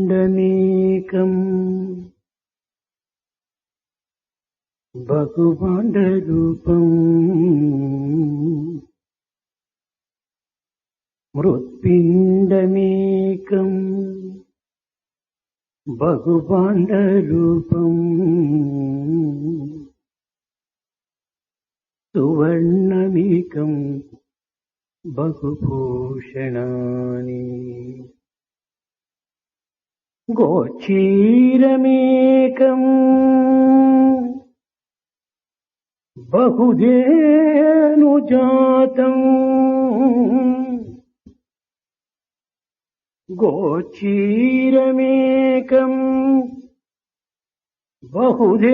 మృత్పిండమేకం బహుభాండరూపం మృత్పిండమేకం బహుభాండరూపం సువర్ణమేకం బహుభూషణాని గోచీరమేకం బహుధేనుజాతం గోచీరమేకం బహుధేనుజాతం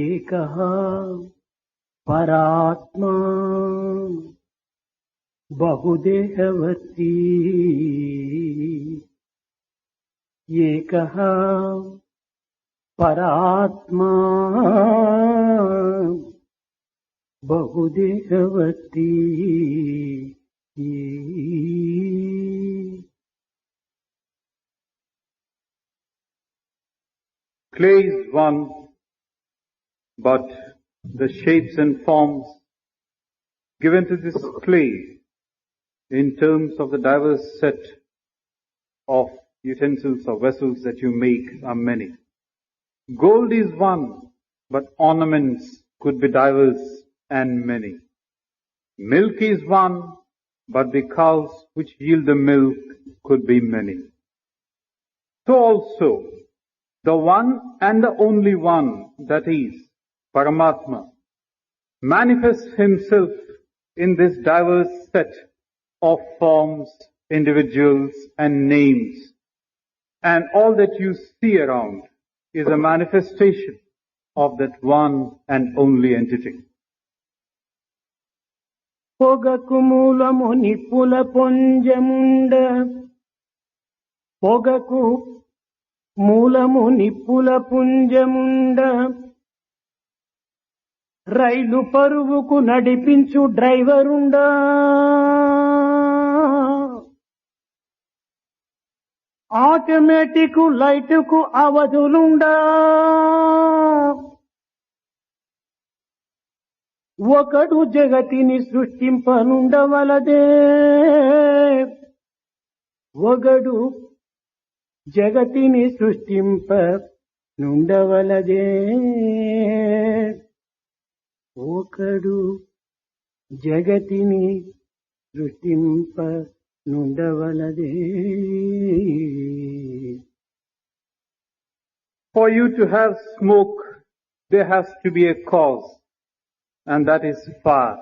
ఏకః పరాత్మా బహుదేహవర్తి ఏకః పరాత్మా బహుదేహవర్తి Clay is one, but the shapes and forms given to this clay in terms of the diverse set of utensils or vessels that you make are many. Gold is one, but ornaments could be diverse and many. Milk is one, but the cows which yield the milk could be many. So also, the one and the only one, that is, Paramatma, manifests himself in this diverse set of forms, individuals and names. And all that you see around is a manifestation of that one and only entity. పొగకు మూలము నిప్పుల పొంజముండ పొగకు మూలము నిప్పుల పుంజముండ రైలు పరువుకు నడిపించు డ్రైవరుండా automatic లైటుకు అవధులుండా ఒకడు జగతిని సృష్టింపనుండవలదే ఒకడు జగతిని సృష్టింప నుండవలదే ఒకడు జగతిని సృష్టింప నుండవలదే. For you to have smoke, there has to be a cause, and that is fire.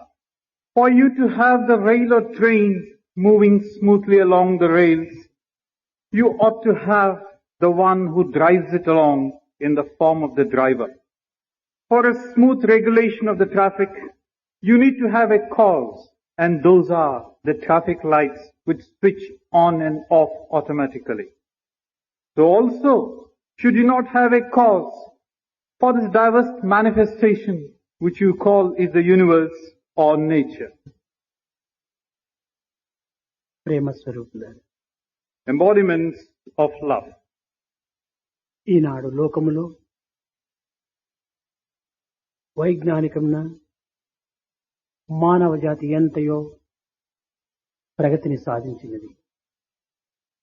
For you to have the rail or train moving smoothly along the rails, you ought to have the one who drives it along in the form of the driver. For a smooth regulation of the traffic, you need to have a cause, and those are the traffic lights which switch on and off automatically. So also, should you not have a cause for this diverse manifestation which you call is the universe or nature? ప్రేమ స్వరూపులారా, Embodiments of love. ఈనాడు లోకములో వైజ్ఞానికమున మానవ జాతి ఎంతయో ప్రగతిని సాధించినది.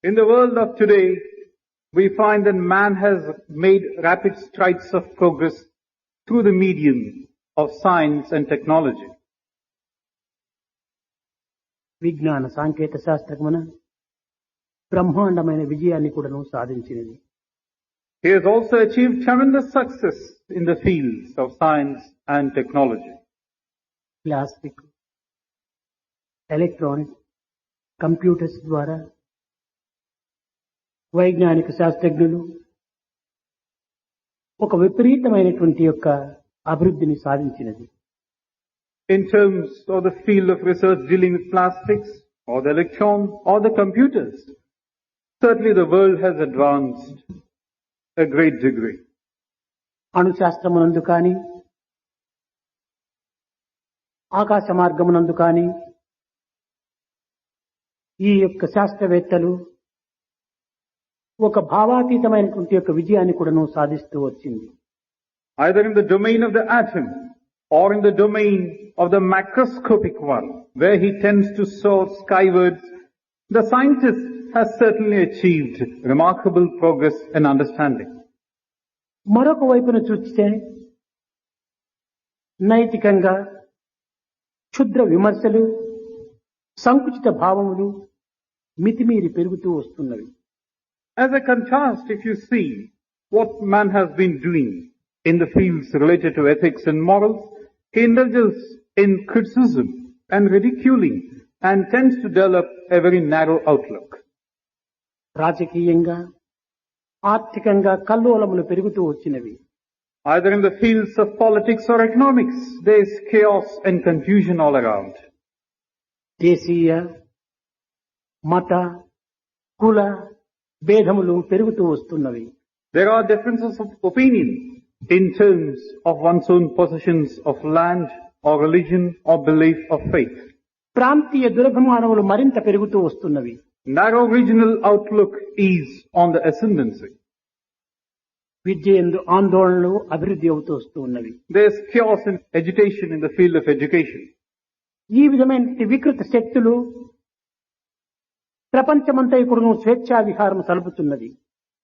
In the world of today, we find that man has made rapid strides of progress through the medium of science and technology. విజ్ఞాన సాంకేతిక శాస్త్రమున బ్రహ్మాండమైన విజయాన్ని కూడాను సాధించినది. He has also achieved tremendous success in the fields of science and technology. Plastic, electronic, computers ద్వారా వైజ్ఞానిక శాస్త్రజ్ఞులు ఒక విపరీతమైనటువంటి యొక్క అభివృద్ధిని సాధించినది. In terms of the field of research dealing with plastics, or the electron, or the computers, certainly the world has advanced a great degree. అణుశాస్త్రమునందు కానీ ఆకాశ మార్గమునందు కానీ ఈ యొక్క శాస్త్రవేత్తలు ఒక భావాతీతమైనటువంటి యొక్క విజయాన్ని కూడాను సాధిస్తూ వచ్చింది. Either in the domain of the atom or in the domain of the macroscopic one, where he tends to soar skywards, the scientist has certainly achieved remarkable progress and understanding. మరొక వైపున చూస్తే నైతికంగా క్షుద్ర విమర్శలు, సంకుచిత భావములు మితిమీరి పెరుగుతూ వస్తున్నవి. As a contrast, if you see what man has been doing in the fields related to ethics and morals, he indulges in criticism and ridiculing and tends to develop a very narrow outlook. రాజకీయంగా ఆర్థికంగా కల్లోలములు పెరుగుతూ వచ్చినవి. Either in the fields of politics or economics, there is chaos and confusion all around. దేశీయ మత కుల భేదములు పెరుగుతూ వస్తున్నవి. There are differences of opinion in terms of one's own possessions of land or religion or belief or faith. ప్రాంతీయ దురభిమానములు మరింత పెరుగుతూ వస్తున్నవి. Narrow regional outlook is on the ascendancy. విద్య యందు ఆందోళనలు అభివృద్ధి అవుతూ వస్తూ ఉన్నవి. There is chaos and agitation in the field of education. ఈ విధమైన వికృత శక్తులు ప్రపంచమంతా ఇప్పుడు స్వేచ్ఛా విహారం సలుపుతున్నది.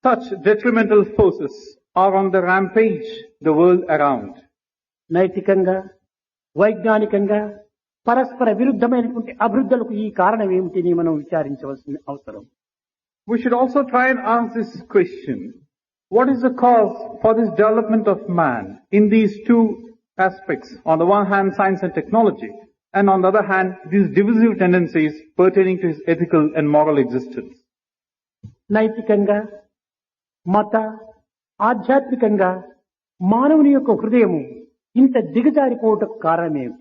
Such detrimental forces are on the rampage the world around. నైతికంగా వైజ్ఞానికంగా పరస్పర విరుద్ధమైనటువంటి అభివృద్ధులకు ఈ కారణం ఏమిటని మనం విచారించవలసిన అవసరం. We should also try and ask this question. What is the cause for this development of man in these two aspects? On the one hand, science and technology, and on the other hand, these divisive tendencies pertaining to his ethical and moral existence. నైతికంగా మత ఆధ్యాత్మికంగా మానవుని యొక్క హృదయము ఇంత దిగజారిపోవటకు కారణమేమి?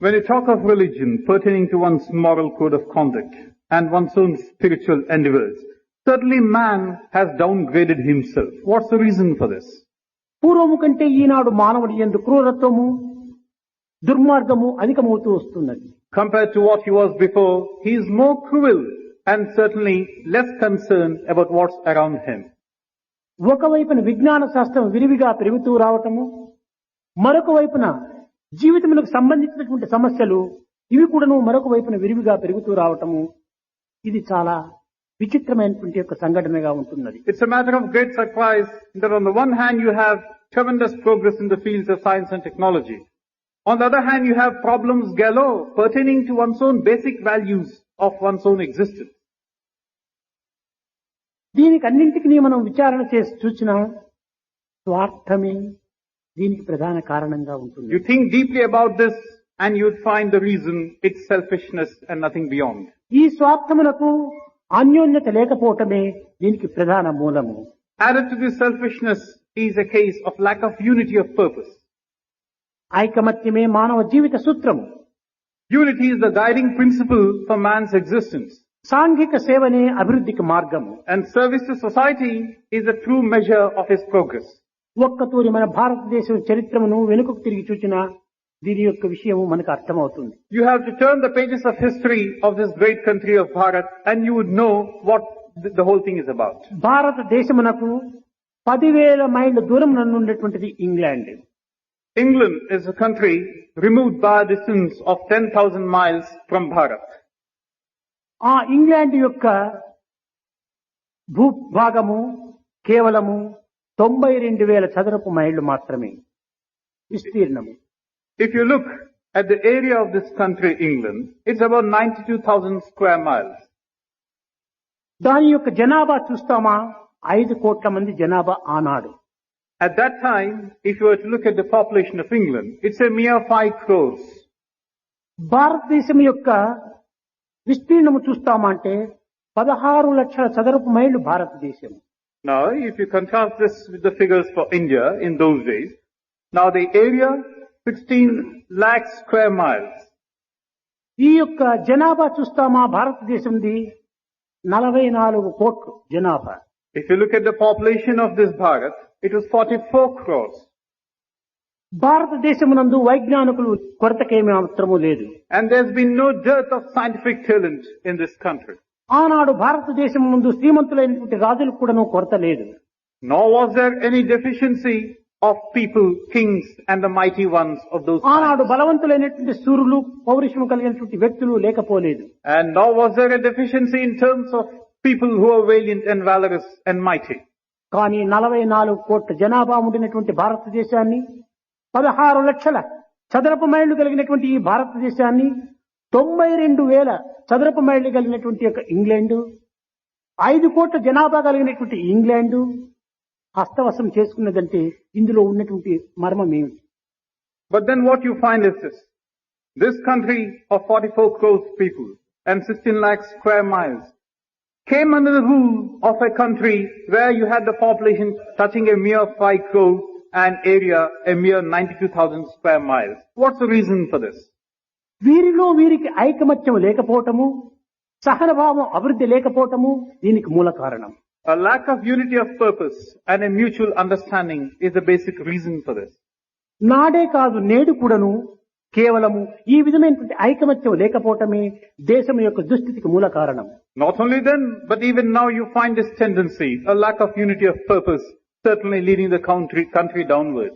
When you talk of religion pertaining to one's moral code of conduct and one's own spiritual endeavors, certainly man has downgraded himself. What's the reason for this? పూర్వము కంటే ఈనాడు మానవుడి యందు క్రూరత్వము దుర్మార్గము అధికమవుతూ వస్తున్నది. Compared to what he was before, he is more cruel and certainly less concerned about what's around him. ఒకవైపున విజ్ఞాన శాస్త్రం విరివిగా పెరుగుతూ రావటము, మరొక వైపున జీవితములకు సంబంధించినటువంటి సమస్యలు ఇవి కూడాను మరొక వైపున విరివిగా పెరుగుతూ రావటము, ఇది చాలా విచిత్రమైనటువంటి యొక్క సంఘటనగా ఉంటున్నది. It's a matter of great surprise that on the one hand you have tremendous progress in the fields of science and technology. On the other hand, you have problems galore pertaining to one's own basic values of one's own existence. దీనికి అన్నింటికి మనం విచారణ చేసి చూసినా స్వార్థమే దీనికి ప్రధాన కారణంగా ఉంటుంది. You think deeply about this and you would find the reason it's selfishness and nothing beyond. ఈ స్వార్థములకు అన్యోన్యత లేకపోవటమే దీనికి ప్రధాన మూలము. Added to this selfishness is a case of lack of unity of purpose. ఐకమత్యమే మానవ జీవిత సూత్రము. Unity is the guiding principle for man's existence. సాంఘిక సేవనే అభివృద్ధికి మార్గము. And service to society is a true measure of his progress. ఒక్కతూరి మన భారతదేశం చరిత్రమును వెనుకకు తిరిగి చూచినా దీని యొక్క విషయము మనకు అర్థమవుతుంది. You have to turn the pages of history of this great country of Bharat and you would know what the whole thing is about. భారతదేశమునకు 10,000 మైళ్ళ దూరం నుండినటువంటిది England. England is a country removed by a distance of 10,000 miles from Bharat. ఆ England యొక్క భూభాగము కేవలము 92,000 చదరపు మైళ్ళు మాత్రమే విస్తీర్ణము. If you look at the area of this country, England, it's about 92,000 square miles. దాని యొక్క జనాభా చూస్తామా 5 కోట్ల మంది జనాభా ఆనాడు. At that time, if you were to look at the population of England, it's a mere 5 crores. భారతదేశం యొక్క విస్తీర్ణము చూస్తామంటే 16 లక్షల చదరపు మైళ్ళు భారతదేశం. Now, if you contrast this with the figures for India in those days, now the area 16 lakh square miles. ఈ యొక్క జనాభా చూస్తామా భారతదేశంది 44 కోట్లు జనాభా. If you look at the population of this Bharat, it was 44 crores. భారతదేశమునందు వైజ్ఞానికులు కొరతకేమీ మాత్రము లేదు. And there's been no dearth of scientific talent in this country. ఆనాడు భారతదేశం ముందు శ్రీమంతులైనటువంటి రాజులకు కూడాను కొరత లేదు. Nor was there any deficiency of people, kings and the mighty ones of those ఆనాడు times. బలవంతులైనటువంటి సూరులు పౌరుషము కలిగినటువంటి వ్యక్తులు లేకపోలేదు. And nor was there a deficiency in terms of people who are valiant and valorous and mighty. కానీ 44 కోట్ల జనాభా ఉండినటువంటి భారతదేశాన్ని 16 లక్షల చదరపు మైళ్లు కలిగినటువంటి ఈ భారతదేశాన్ని 92,000 చదరపు మైళ్లు కలిగినటువంటి యొక్క ఇంగ్లాండు 5 కోట్ల జనాభా కలిగినటువంటి ఇంగ్లాండు హస్తవశం చేసుకున్నదంటే ఇందులో ఉన్నటువంటి మర్మం ఏమిటి? But then what you find is this. This country of 44 crores people and 16 lakh square miles came under the rule of a country where you had the population touching a mere 5 crores and area a mere 92,000 square miles. What's the reason for this? వీరిలో వీరికి ఐకమత్యం లేకపోవటము, సహనభావం అభివృద్ధి లేకపోవటము దీనికి మూల కారణం. A lack of unity of purpose and a mutual understanding is the basic reason for this. నాడే కాదు నేడు కూడాను కేవలము ఈ విధమైనటువంటి ఐకమత్యం లేకపోవటమే దేశం యొక్క దుస్థితికి మూల కారణం. Not only then, but even now you find this tendency, a lack of unity of purpose, certainly leading the country downward.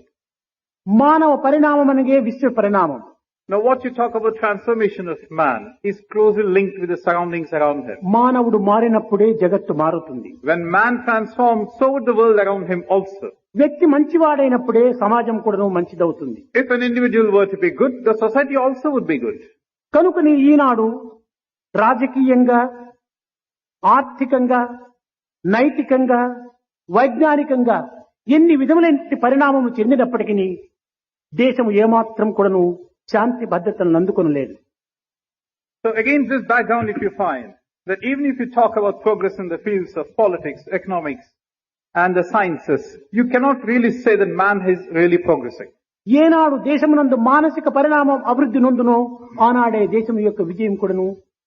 మానవ పరిణామం అనగే విశ్వ పరిణామం. Now what you talk about transformation of man is closely linked with the surroundings around him. మానవుడు మారినప్పుడే జగత్తు మారుతుంది. When man transforms, so would the world around him also. వ్యక్తి మంచివాడైనప్పుడే సమాజం కూడాను మంచిదవుతుంది. If an individual were to be good, the society also would be good. కనుకని ఈనాడు రాజకీయంగా, ఆర్థికంగా, నైతికంగా, వైజ్ఞానికంగా ఎన్ని విధములైన పరిణామము చెందినప్పటికీ దేశం ఏమాత్రం కూడాను శాంతి భద్రతలను అందుకొనలేదు. So against this background, if you find that even if you talk about progress in the fields of politics, economics and the sciences, you cannot really say that man is really progressing. ఏనాడు దేశమునందు మానసిక పరిణామం అభివృద్ధి నొందునో ఆనాడే దేశం యొక్క విజయం కూడాను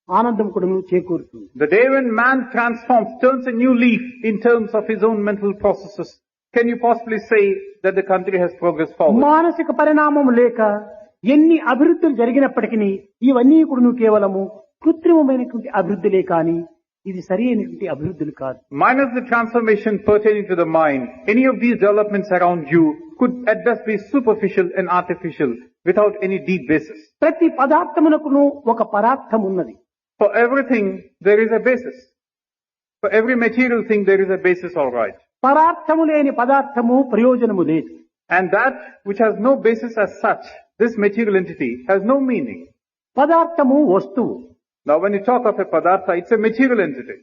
ఆనందం కూడాను చేకూరుతుంది. The day when man transforms, turns a new leaf in terms of his own mental processes, can you possibly say that the country has progressed forward? మానసిక పరిణామం లేక ఎన్ని అభివృద్ధులు జరిగినప్పటికీ ఇవన్నీ కూడా కేవలము కృత్రిమమైనటువంటి అభివృద్ధులే కానీ ఇది సరి అయినటువంటి అభివృద్ధులు కాదు. Minus the transformation pertaining to the mind, any of these developments around you could at best be superficial and artificial without any deep basis. ప్రతి పదార్థమునకును ఒక పరార్థం ఉన్నది. For everything there is a basis. For every material thing there is a basis, all right. పరార్థము లేని పదార్థము ప్రయోజనము లేదు. And that which has no basis as such, this material entity, has no meaning. పదార్థము వస్తువు. Now when you talk of a padartha, it's a material entity.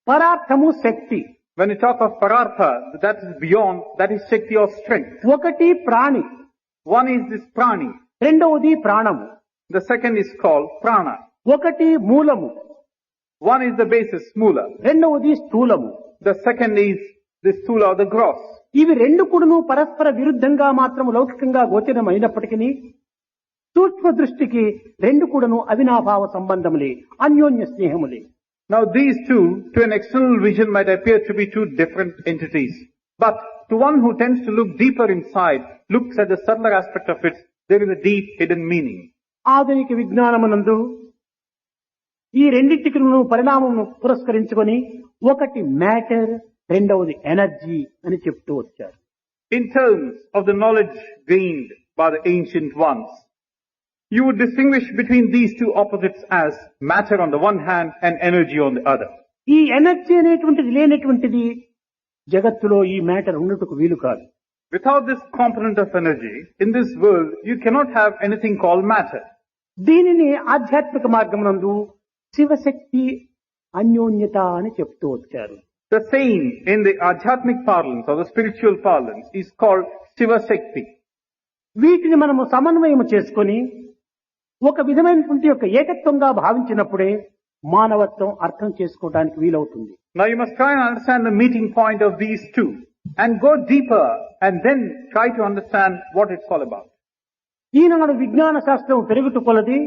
పరార్థము Shakti. When you talk of parartha, that is beyond, that is shakti or strength. ఒకటి ప్రాణి, One is this prani. రెండవది ప్రాణము. The second is called prana. ఒకటి మూలము, One is the basis, mula. రెండవది స్థూలము. The second is the sthula or the gross. ఇవి రెండు కూడాను పరస్పర విరుద్ధంగా మాత్రం లౌకికంగా గోచరమైనప్పటికీ సూక్ష్మ దృష్టికి రెండు కూడాను అవినాభావ సంబంధములే, అన్యోన్య స్నేహములే. Now these two, to an external vision, might appear to be two different entities. But to one who tends to look deeper inside, looks at the subtler aspect of it, there is a deep hidden meaning. ఆధునిక విజ్ఞానమునందు ఈ రెండింటికి పరిణామమును పురస్కరించుకొని ఒకటి matter, రెండవది energy అని చెప్తూ వచ్చారు. In terms of the knowledge gained by the ancient ones, you would distinguish between these two opposites as matter on the one hand and energy on the other. ఈ ఎనర్జీ అనేటువంటిది లేనటువంటిది జగత్తులో ఈ matter ఉన్నట్టుకు వీలు కాదు. Without this component of energy, in this world, you cannot have anything called matter. దీనిని ఆధ్యాత్మిక మార్గమునందు శివశక్తి అన్యోన్యత అని చెప్తూ వచ్చారు. The saying in the Adhyatmic parlance or the spiritual parlance is called Shiva Shakti. వీటిని మనము సమన్వయం చేసుకొని ఒక విధమైనటువంటి యొక్క ఏకత్వంగా భావించినప్పుడే మానవత్వం అర్థం చేసుకోవడానికి వీలవుతుంది. Now you must try and understand the meeting point of these two and go deeper and then try to understand what it's all about. ఈనాడు విజ్ఞాన శాస్త్రం పెరుగుతూ కొలది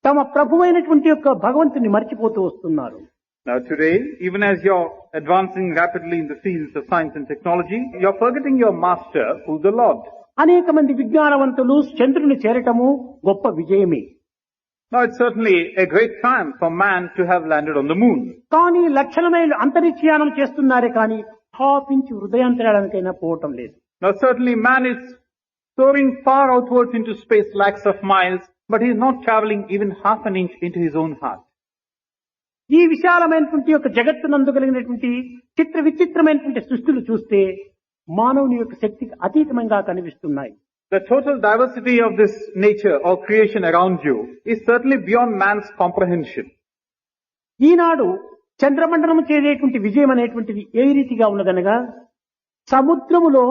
తమ ప్రభువైనటువంటి యొక్క భగవంతుని మర్చిపోతూ వస్తున్నారు. Now today, even as you're advancing rapidly in the fields of science and technology, you're forgetting your master, who's the Lord. అనేక మంది విజ్ఞానవంతులు చంద్రుని చేరటము గొప్ప విజయమే. Now it's certainly a great triumph for man to have landed on the moon. కానీ లక్షల మైళ్ళు అంతరిక్షయానం చేస్తున్నారే కానీ హాఫ్ ఇంచ్ హృదయాంతరాళానికైనా పోవటం లేదు. Now certainly man is soaring far outwards into space lakhs of miles, but he is not traveling even half an inch into his own heart. ఈ విశాలమైనటువంటి యొక్క జగత్తునందు కలిగినటువంటి చిత్ర విచిత్రమైనటువంటి సృష్టిలు చూస్తే మానవుని యొక్క శక్తికి అతీతంగా కనిపిస్తున్నాయి. The total diversity of this nature or creation around you is certainly beyond man's comprehension. ఈనాడు చంద్రమండలం చేసేటువంటి విజయం అనేటువంటిది ఏ రీతిగా ఉన్నదనగా సముద్రములో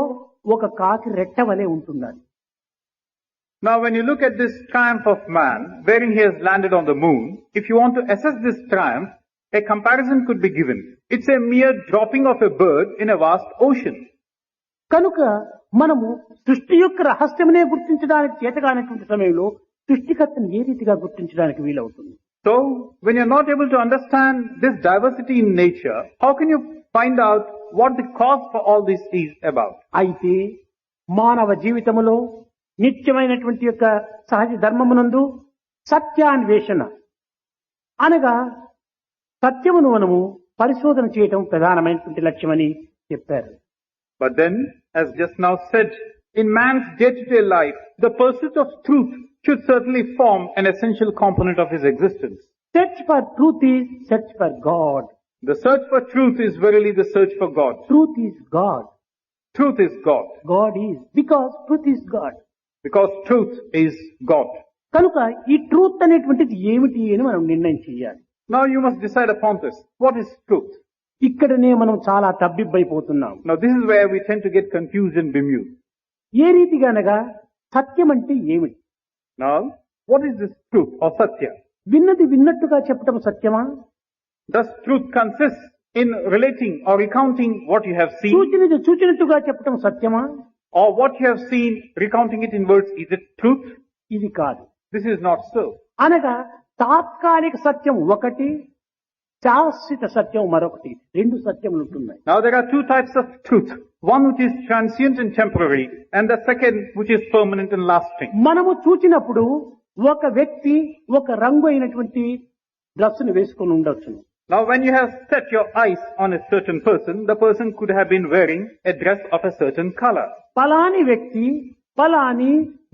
ఒక కాకి రెట్ట వలె ఉంటున్నది. Now when you look at this triumph of man, wherein he has landed on the moon, if you want to assess this triumph, a comparison could be given. It's a mere dropping of a bird in a vast ocean. కనుక మనము సృష్టి యొక్క రహస్యమునే గుర్తించడానికి చేతగానటువంటి సమయంలో సృష్టికర్తను ఏ రీతిగా గుర్తించడానికి వీలవుతుంది? So when you're not able to understand this diversity in nature, how can you find out what the cause for all this is about? అయితే మానవ జీవితములో నిత్యమైనటువంటి యొక్క సహజ ధర్మమునందు సత్యాన్వేషణ అనగా సత్యమును మనము పరిశోధన చేయటం ప్రధానమైనటువంటి లక్ష్యమని చెప్పారు. But then, as just now said, in man's day-to-day life, the pursuit of truth should certainly form an essential component of his existence. Search for truth is search for God. The search for truth is verily the search for God. Truth is God. Truth is God. God is. Because truth is God. Because truth is God. కనుక ఈ truth అనేటువంటిది ఏమిటి అని మనం నిర్ణయం చేయాలి. Now you must decide upon this. What is truth? ఇక్కడనే మనం చాలా తబ్బిబ్బైపోతున్నాం. Now this is where we tend to get confused and bemused. ఏ రీతిగా అనగా సత్యం అంటే ఏమిటి? Now, what is this truth or satya? విన్నది విన్నట్టుగా చెప్పటం సత్యమా? Does truth consist in relating or recounting what you have seen? చూచినది చూచినట్టుగా చెప్పటం సత్యమా? Or what you have seen, recounting it in words, is it truth? ఇది కాదు. This is not so. అనగా తాత్కాలిక సత్యం ఒకటి, శాశ్వత సత్యం మరొకటి. రెండు సత్యములు ఉంటున్నాయి. Now there are two types of truth. One which is transient and temporary, and the second which is permanent and lasting. మనము చూచినప్పుడు ఒక వ్యక్తి ఒక రంగు అయినటువంటి డ్రెస్సును వేసుకుని ఉండొచ్చును. Now when you have set your eyes on a certain person, the person could have been wearing a dress of a certain color. పలాని వ్యక్తి పలాని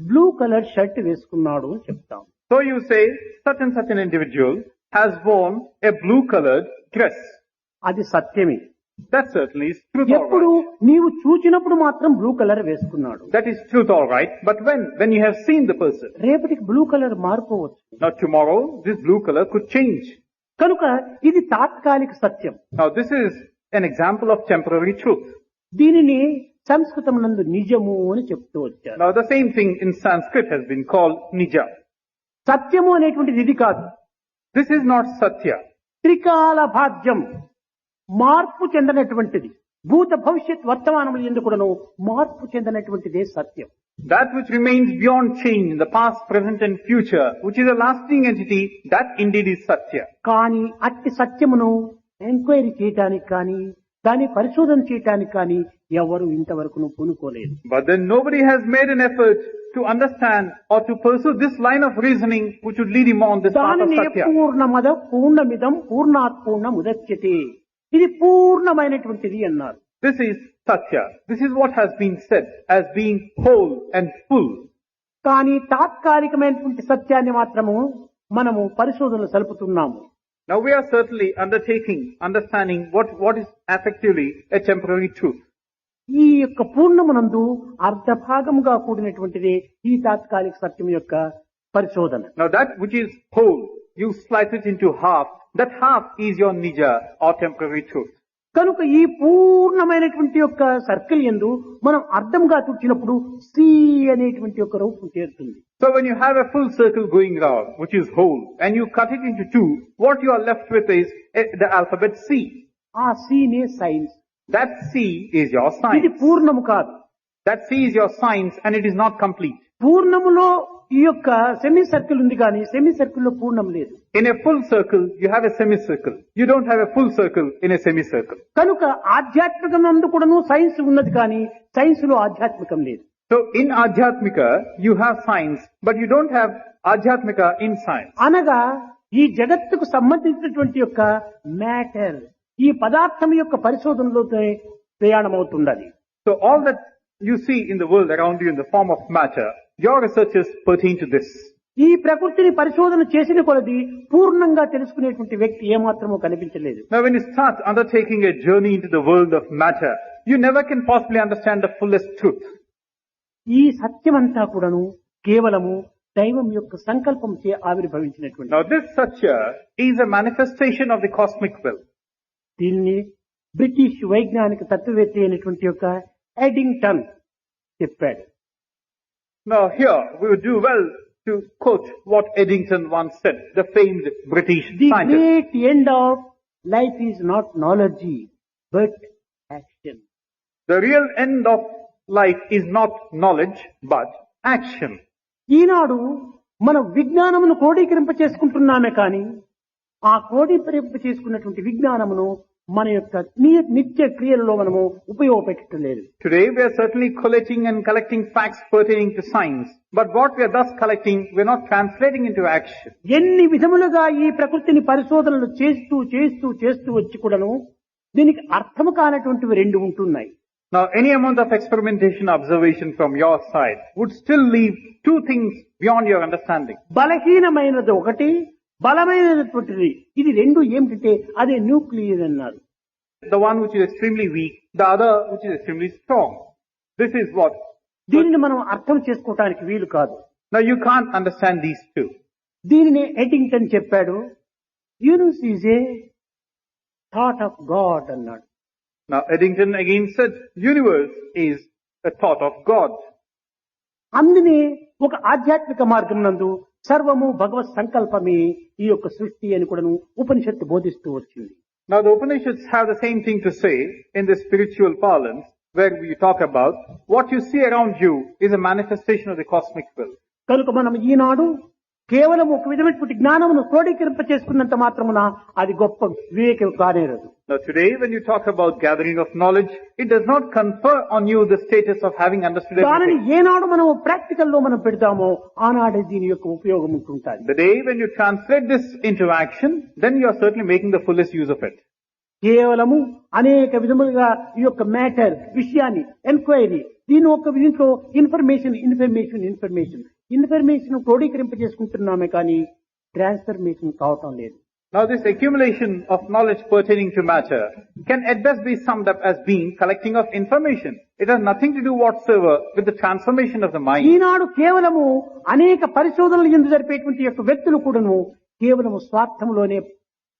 blue colour shirt వేసుకున్నాడు అని చెప్తాం. So you say such and such an individual has worn a blue colored dress. అది సత్యమే. That certainly is truth all ఎప్పుడు right. నీవు చూచినప్పుడు మాత్రం బ్లూ కలర్ వేసుకున్నాడు. That is truth all right. But when you have seen the person, రేపటికి blue colour మారిపోవచ్చు. now tomorrow this blue color could change. కనుక ఇది తాత్కాలిక సత్యం. Now this is an example of temporary truth. దీనిని సంస్కృతం నందు నిజము అని చెప్తూ వచ్చారు. Now the same thing in Sanskrit has been called nija. సత్యము అనేటువంటిది ఇది కాదు. This is not satya. త్రికాల భాగ్యం మార్పు చెందినటువంటిది. భూత భవిష్యత్ వర్తమానములు ఎందుకును మార్పు చెందినటువంటిదే సత్యం. That which remains beyond change in the past, present and future, which is a lasting entity, that indeed is satya. కానీ అట్టి సత్యమును ఎంక్వైరీ చేయటానికి కానీ దాన్ని పరిశోధన చేయటానికి కానీ ఎవరు ఇంతవరకు పూనుకోలేదు. But then nobody has made an effort to understand or to pursue this line of reasoning which would lead him on this path of దానిని satya. పూర్ణమద పూర్ణమిదం పూర్ణాత్ పూర్ణముదచ్యతే, ఇది పూర్ణమైనటువంటిది అన్నారు. This is satya. This is what has been said as being whole and full. కానీ తాత్కాలికమైనటువంటి సత్యాన్ని మాత్రము మనము పరిశోధనలు సలుపుతున్నాము. Now we are certainly understanding what is effectively a temporary truth. ఈ యొక్క పూర్ణమునందు అర్ధభాగముగా కూడినటువంటిదే ఈ తాత్కాలిక సత్యం యొక్క పరిశోధన. Now that which is whole, you slice it into half. That half is your nija or temporary truth. కనుక ఈ పూర్ణమైనటువంటి యొక్క సర్కిల్ యందు మనం అర్థంగా తుడిచినప్పుడు సి అనేటువంటి యొక్క రూపం చేరుతుంది. So when you have a full circle going round, which is whole, and you cut it into two, what you are left with is the alphabet C. ఆ సినే science. That C is your ఇది science. పూర్ణము కాదు. That C is your science and it is not complete. పూర్ణములో ఈ యొక్క semi circle ఉంది కానీ semi circle లో పూర్ణం లేదు. In a full circle, you have a semicircle. You don't have a full circle in a semicircle. కనుక ఆధ్యాత్మికం నందు కూడాను సైన్స్ ఉన్నది కానీ సైన్స్ లో ఆధ్యాత్మికం లేదు. So in Adhyatmika, you have science, but you don't have Adhyatmika in science. అనగా ఈ జగత్తుకు సంబంధించినటువంటి యొక్క మ్యాటర్ ఈ పదార్థం యొక్క పరిశోధనలో ప్రయాణమవుతున్నది. So all that you see in the world around you in the form of matter, your researches pertain to this. ఈ ప్రకృతిని పరిశోధన చేసిన కొలది పూర్ణంగా తెలుసుకునేటువంటి వ్యక్తి ఏమాత్రమూ కనిపించలేదు. Now when you start undertaking a journey into the world of matter, you never can possibly understand the fullest truth. ఈ సత్యమంతా కూడాను కేవలము దైవం యొక్క సంకల్పం చే ఆవిర్భవించినటువంటి. Now this Satya is a manifestation of the cosmic will. దీన్ని బ్రిటిష్ వైజ్ఞానిక తత్వవేత్త అయినటువంటి యొక్క ఎడింగ్టన్ చెప్పాడు. Now here we would do well to quote what Eddington once said, the famed British The scientist. great end of life is not knowledge, but action. The real end of life is not knowledge, but action. ఈనాడు మనం విజ్ఞానమును క్రోడీకరింప చేసుకుంటున్నామే కానీ ఆ క్రోడీకరింప చేసుకున్నటువంటి విజ్ఞానమును మన యొక్క నిత్య క్రియలలో మనము ఉపయోగపెట్టడం లేదు. Today we are certainly collating and collecting facts pertaining to science, but what we are thus collecting, we are not translating into action. ఎన్ని విధములుగా ఈ ప్రకృతిని పరిశోధనలు చేస్తూ చేస్తూ చేస్తూ వచ్చి కూడాను దీనికి అర్థము కానటువంటివి రెండు ఉంటున్నాయి. Now any amount of experimentation, observation from your side would still leave two things beyond your understanding. బలహీనమైనది ఒకటి, బలమైనటువంటిది ఇది రెండు ఏమిటంటే అదే న్యూక్లియస్ అన్నారు. The one which is extremely weak, the other which is extremely strong. This is what. దీనిని మనం అర్థం చేసుకోవటానికి వీలు కాదు. Now you can't understand these two. దీనిని ఎడింగ్టన్ చెప్పాడు, universe is a thought of God అన్నాడు. Now Eddington again said, universe is a thought of God. అందునే ఒక ఆధ్యాత్మిక మార్గం నందు సర్వము భగవత్ సంకల్పమే ఈ యొక్క సృష్టి అని కూడా ఉపనిషత్తు బోధిస్తూ వచ్చింది. Now the Upanishads have the same thing to say in the spiritual parlance, where we talk about what you see around you is a manifestation of the cosmic will. కనుక మనం ఈనాడు కేవలం ఒక విధమైనటువంటి జ్ఞానమును క్రోడీకరింప చేసుకున్నంత మాత్రమున అది గొప్ప వివేకం కానేరదు. Now today when you talk about gathering of knowledge, it does not confer on you the status of having understood దానిని everything. ఏనాడు మనం ప్రాక్టికల్ లో మనం పెడతామో ఆనాడే దీని యొక్క ఉపయోగం ఉంటుంటుంది. The day when you translate this into action, then you are certainly making the fullest use of it. కేవలము అనేక విధములుగా ఈ యొక్క మ్యాటర్ విషయాన్ని ఎంక్వైరీ దీని ఒక దీంట్లో ఇన్ఫర్మేషన్ క్రోడీకరింప చేసుకుంటున్నామే కానీ ట్రాన్స్ఫర్మేషన్ కావటం లేదు. Now this accumulation of knowledge pertaining to matter can at best be summed up as being collecting of information. It has nothing to do whatsoever with the transformation of the mind. ఈనాడు కేవలము అనేక పరిశోధనలు ఎందుకు జరిపేటువంటి యొక్క వ్యక్తులు కూడాను కేవలము స్వార్థంలోనే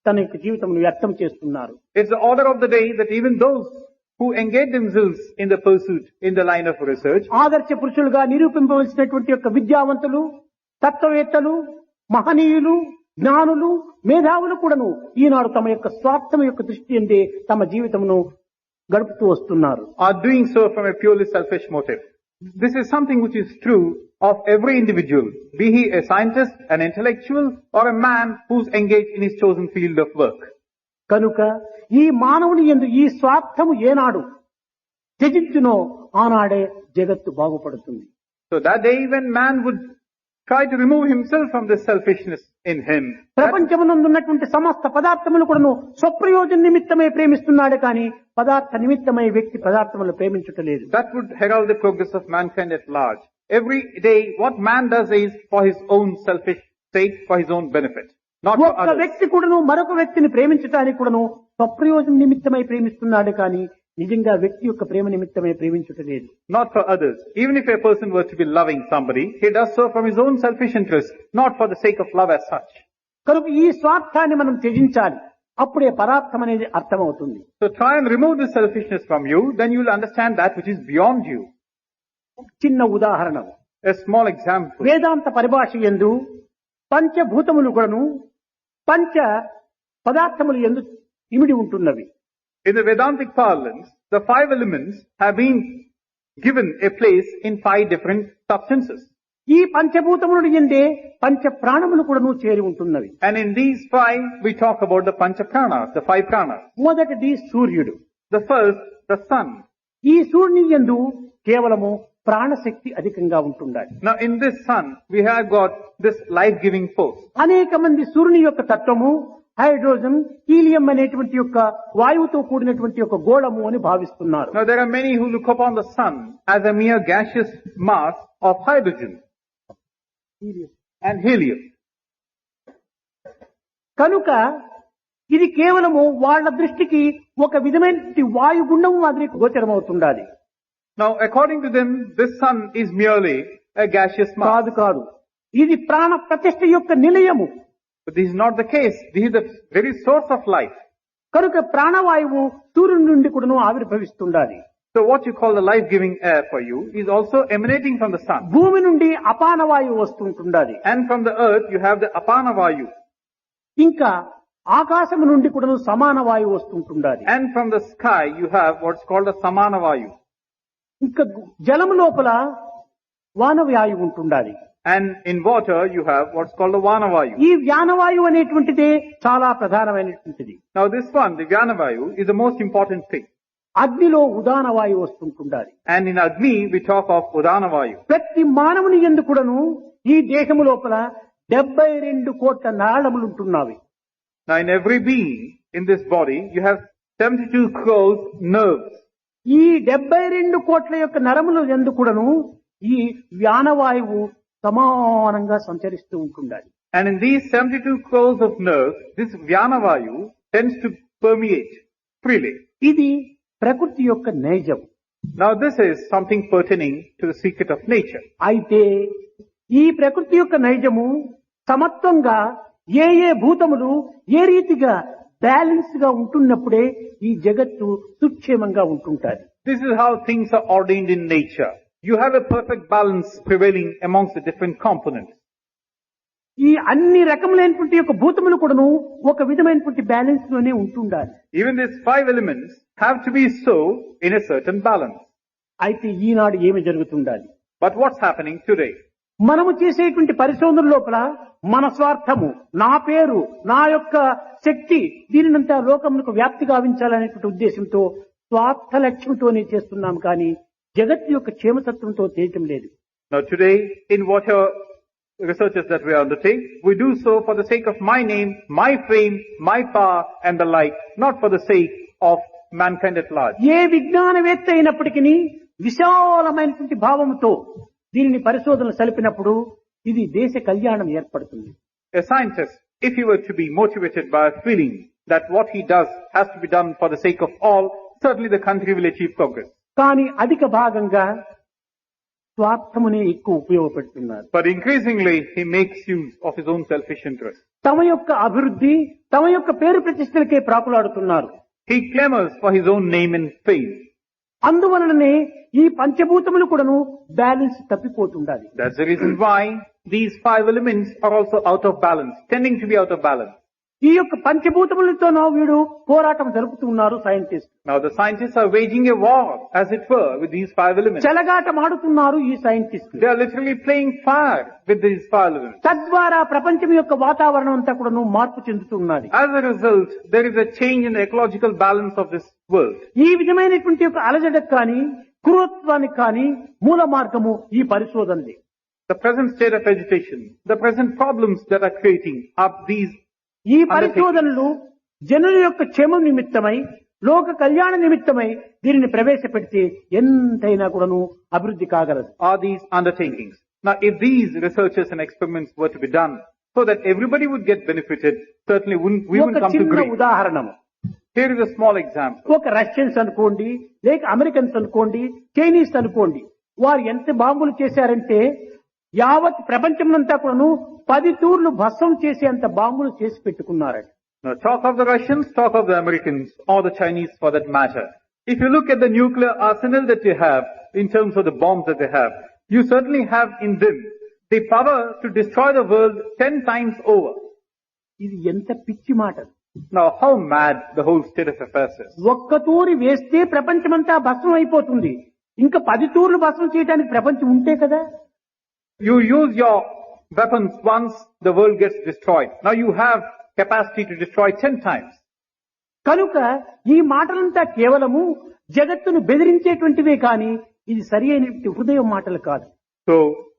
తన యొక్క జీవితంలో వ్యర్థం చేస్తున్నారు. It's the order of the day that even those who engage themselves in the pursuit in the line of research, ఆదర్శ పురుషులుగా నిరూపింపవలసినటువంటి యొక్క విద్యావంతులు, తత్వవేత్తలు, మహనీయులు, జ్ఞానులు, మేధావులు కూడాను ఈనాడు తమ యొక్క స్వార్థం యొక్క దృష్టి అందే తమ జీవితమును గడుపుతూ వస్తున్నారు. are doing so from a purely selfish motive. This is something which is true of every individual, be he a scientist, an intellectual, or a man who's engaged in his chosen field of work. కనుక ఈ మానవుని యందు ఈ స్వార్థము ఏనాడు త్యజించునో ఆనాడే జగత్తు బాగుపడుతుంది. So that day when man would try to remove himself from this selfishness in him, ప్రపంచమునందున్నటువంటి సమస్త పదార్థములు కూడాను స్వప్రయోజన నిమిత్తమై ప్రేమిస్తున్నాడు కానీ పదార్థ నిమిత్తమై వ్యక్తి పదార్థములను ప్రేమించటలేదు. that would herald the progress of mankind at large. Every day what man does is for his own selfish sake, for his own benefit, not for ఒక్క others. వ్యక్తి కూడాను మరొక వ్యక్తిని ప్రేమించడానికి కూడాను స్వప్రయోజన నిమిత్తమై ప్రేమిస్తున్నాడు కానీ నిజంగా వ్యక్తి యొక్క ప్రేమ నిమిత్తమై ప్రేమించటలేదు. Not for others. Even if a person were to be loving somebody, he does so from his own selfish interest, not for the sake of love as such. కనుక ఈ స్వార్థాన్ని మనం త్యజించాలి. అప్పుడే పరార్థం అనేది అర్థమవుతుంది. So try and remove the selfishness from you, then you will understand that which is beyond you. చిన్న ఉదాహరణ, A small example. వేదాంత పరిభాష యందు పంచభూతములు కూడాను పంచ పదార్థములు యందు ఇమిడి ఉంటున్నవి. In the Vedantic parlance, the 5 elements have been given a place in 5 different substances. ఈ పంచభూతములు యందే పంచ ప్రాణములు కూడాను చేరి ఉంటున్నవి. And in these 5, we talk about the Pancha Pranas, the 5 pranas. మొదటిది సూర్యుడు. The first, the sun. ఈ సూర్యుని యందు కేవలము ప్రాణశక్తి అధికంగా ఉంటుండాలి. Now in this sun, we have got this life-giving force. అనేక మంది సూర్యుని యొక్క తత్వము హైడ్రోజన్, హీలియం అనేటువంటి యొక్క వాయువుతో కూడినటువంటి యొక్క గోళము అని భావిస్తున్నారు. Now there are many who look upon the sun as a mere gaseous mass of hydrogen and helium. కనుక ఇది కేవలము వాళ్ళ దృష్టికి ఒక విధమైన వాయుగుండం మాదిరి గోచరమవుతుండాలి. Now according to them, this sun is merely a gaseous mass. కాదు కాదు, ఇది ప్రాణ ప్రతిష్ఠ యొక్క నిలయము. But this is not the case. This is the very source of life. కనుక ప్రాణవాయువు సూర్యుని నుండి కూడాను ఆవిర్భవిస్తుండాలి. So what you call the life-giving air for you is also emanating from the sun. భూమి నుండి అపాన వాయువు వస్తుంటుండాలి. And from the earth you have the apana vayu. ఇంకా ఆకాశం నుండి కూడాను సమాన వాయువు వస్తుంటుండాలి. And from the sky you have what's called the samana vayu. ఇంకా జలం లోపల వానవాయువు ఉంటుండాలి. And in water you have what's called the vana vayu. ఈ వ్యానవాయువు అనేటువంటిదే చాలా ప్రధానమైనటువంటిది. Now this one, the vyana vayu, is the most important thing. అగ్నిలో ఉదాన వాయువు వస్తుంటుండాలి. And in Agni we talk of udana vayu. ప్రతి మానవుని యందు కూడాను ఈ దేహము లోపల 72 కోట్ల నాళములు ఉంటున్నవి. Now in every being in this body you have 72 crores nerves. ఈ 72 కోట్ల యొక్క నరముల యందు కూడాను ఈ వ్యానవాయువు సమానంగా సంచరిస్తూ ఉంటుండాలి. And in these 72 crores of nerves, this vyana vayu tends to permeate freely. ఇది ప్రకృతి యొక్క నైజం. Now this is something pertaining to the secret of nature. అయితే ఈ ప్రకృతి యొక్క నైజము సమత్వంగా ఏ ఏ భూతములు ఏ రీతిగా బ్యాలెన్స్ గా ఉంటున్నప్పుడే ఈ జగత్తు సుక్షేమంగా ఉంటుంటాది. This is how things are ordained in nature. You have a perfect balance prevailing amongst the different components. ఈ అన్ని రకములైనటువంటి యొక్క భూతములు కూడాను ఒక విధమైనటువంటి బ్యాలెన్స్ లోనే ఉంటుండాలి. Even these 5 elements have to be so in a certain balance. అయితే ఈనాడు ఏమి జరుగుతుండాలి? But what's happening today? మనము చేసేటువంటి పరిశోధన లోపల మన స్వార్థము, నా పేరు, నా యొక్క శక్తి దీనినంతా లోకమునకు వ్యాప్తి గావించాలనేటువంటి ఉద్దేశంతో స్వార్థ లక్ష్యంతోనే చేస్తున్నాం కానీ జగత్తు యొక్క క్షేమతత్వంతో చేయటం లేదు. Now today, in whatever researches that we undertake, we do so for the sake of my name, my fame, my power and the like, not for the sake of mankind at large. ఏ విజ్ఞానవేత్త అయినప్పటికీ విశాలమైనటువంటి భావముతో దీనిని పరిశోధనలు సలిపినప్పుడు ఇది దేశ కళ్యాణం ఏర్పడుతుంది. A scientist, if he were to be motivated by a feeling that what he does has to be done for the sake of all, certainly the country will achieve progress. కానీ అధిక భాగంగా స్వార్థమునే ఎక్కువ ఉపయోగపెడుతున్నారు. But increasingly, he makes use of his own selfish interest. తమ యొక్క అభివృద్ధి, తమ యొక్క పేరు ప్రతిష్టలకే ప్రాకులాడుతున్నారు. He clamors for his own name and fame. అందువలననే ఈ పంచభూతములు కూడాను balance తప్పిపోతుండాలి. That's the reason why these 5 elements are also out of balance, tending to be out of balance. ఈ యొక్క పంచభూతములతోనో వీడు పోరాటం జరుపుతున్నారు scientist. Now the scientists are waging a war, as it were, with these 5 elements. చెలగాటం ఆడుతున్నారు ఈ scientist. They are literally playing fire with these 5 elements. తద్వారా ప్రపంచం యొక్క వాతావరణం అంతా కూడాను మార్పు చెందుతున్నది. As a result, there is a change in the ecological balance of this world. ఈ విధమైనటువంటి యొక్క అలజడకు కానీ క్రూరత్వానికి కానీ మూల మార్గము ఈ పరిశోధనలే. The present state of agitation, the present problems that are creating are these. ఈ పరిశోధనలు జనుల యొక్క క్షేమం నిమిత్తమై, లోక కళ్యాణ నిమిత్తమై దీనిని ప్రవేశపెడితే ఎంతైనా కూడాను అభివృద్ధి కాగలదు. Are these undertakings. Now if these researches and experiments were to be done so that everybody would get benefited, certainly we wouldn't ఒక come to చిన్న grief. ఉదాహరణము, Here is a small example. ఒక రష్యన్స్ అనుకోండి, లేక Americans అనుకోండి, Chinese అనుకోండి, వారు ఎంత బాంబులు చేశారంటే యావత్ ప్రపంచమంతా కూడాను 10 తూర్లు భస్మం చేసేంత బాంబులు చేసి పెట్టుకున్నారట. Now talk of the Russians, talk of the Americans, or the Chinese for that matter. If you look at the nuclear arsenal that they have, in terms of the bombs that they have, you certainly have in them the power to destroy the world 10 times over. ఇది ఎంత పిచ్చి మాట. Now how mad the whole state of affairs is. ఒక్క తూరి వేస్తే ప్రపంచమంతా భస్మం అయిపోతుంది. ఇంకా 10 తూర్లు భస్మం చేయడానికి ప్రపంచం ఉంటే కదా. You use your weapons once, the world gets destroyed. Now you have capacity to destroy 10 times. కనుక ఈ మాటలంతా కేవలము జగత్తును బెదిరించేటువంటివే కాని ఇది సరి అయిన హృదయం మాటలు కాదు. So,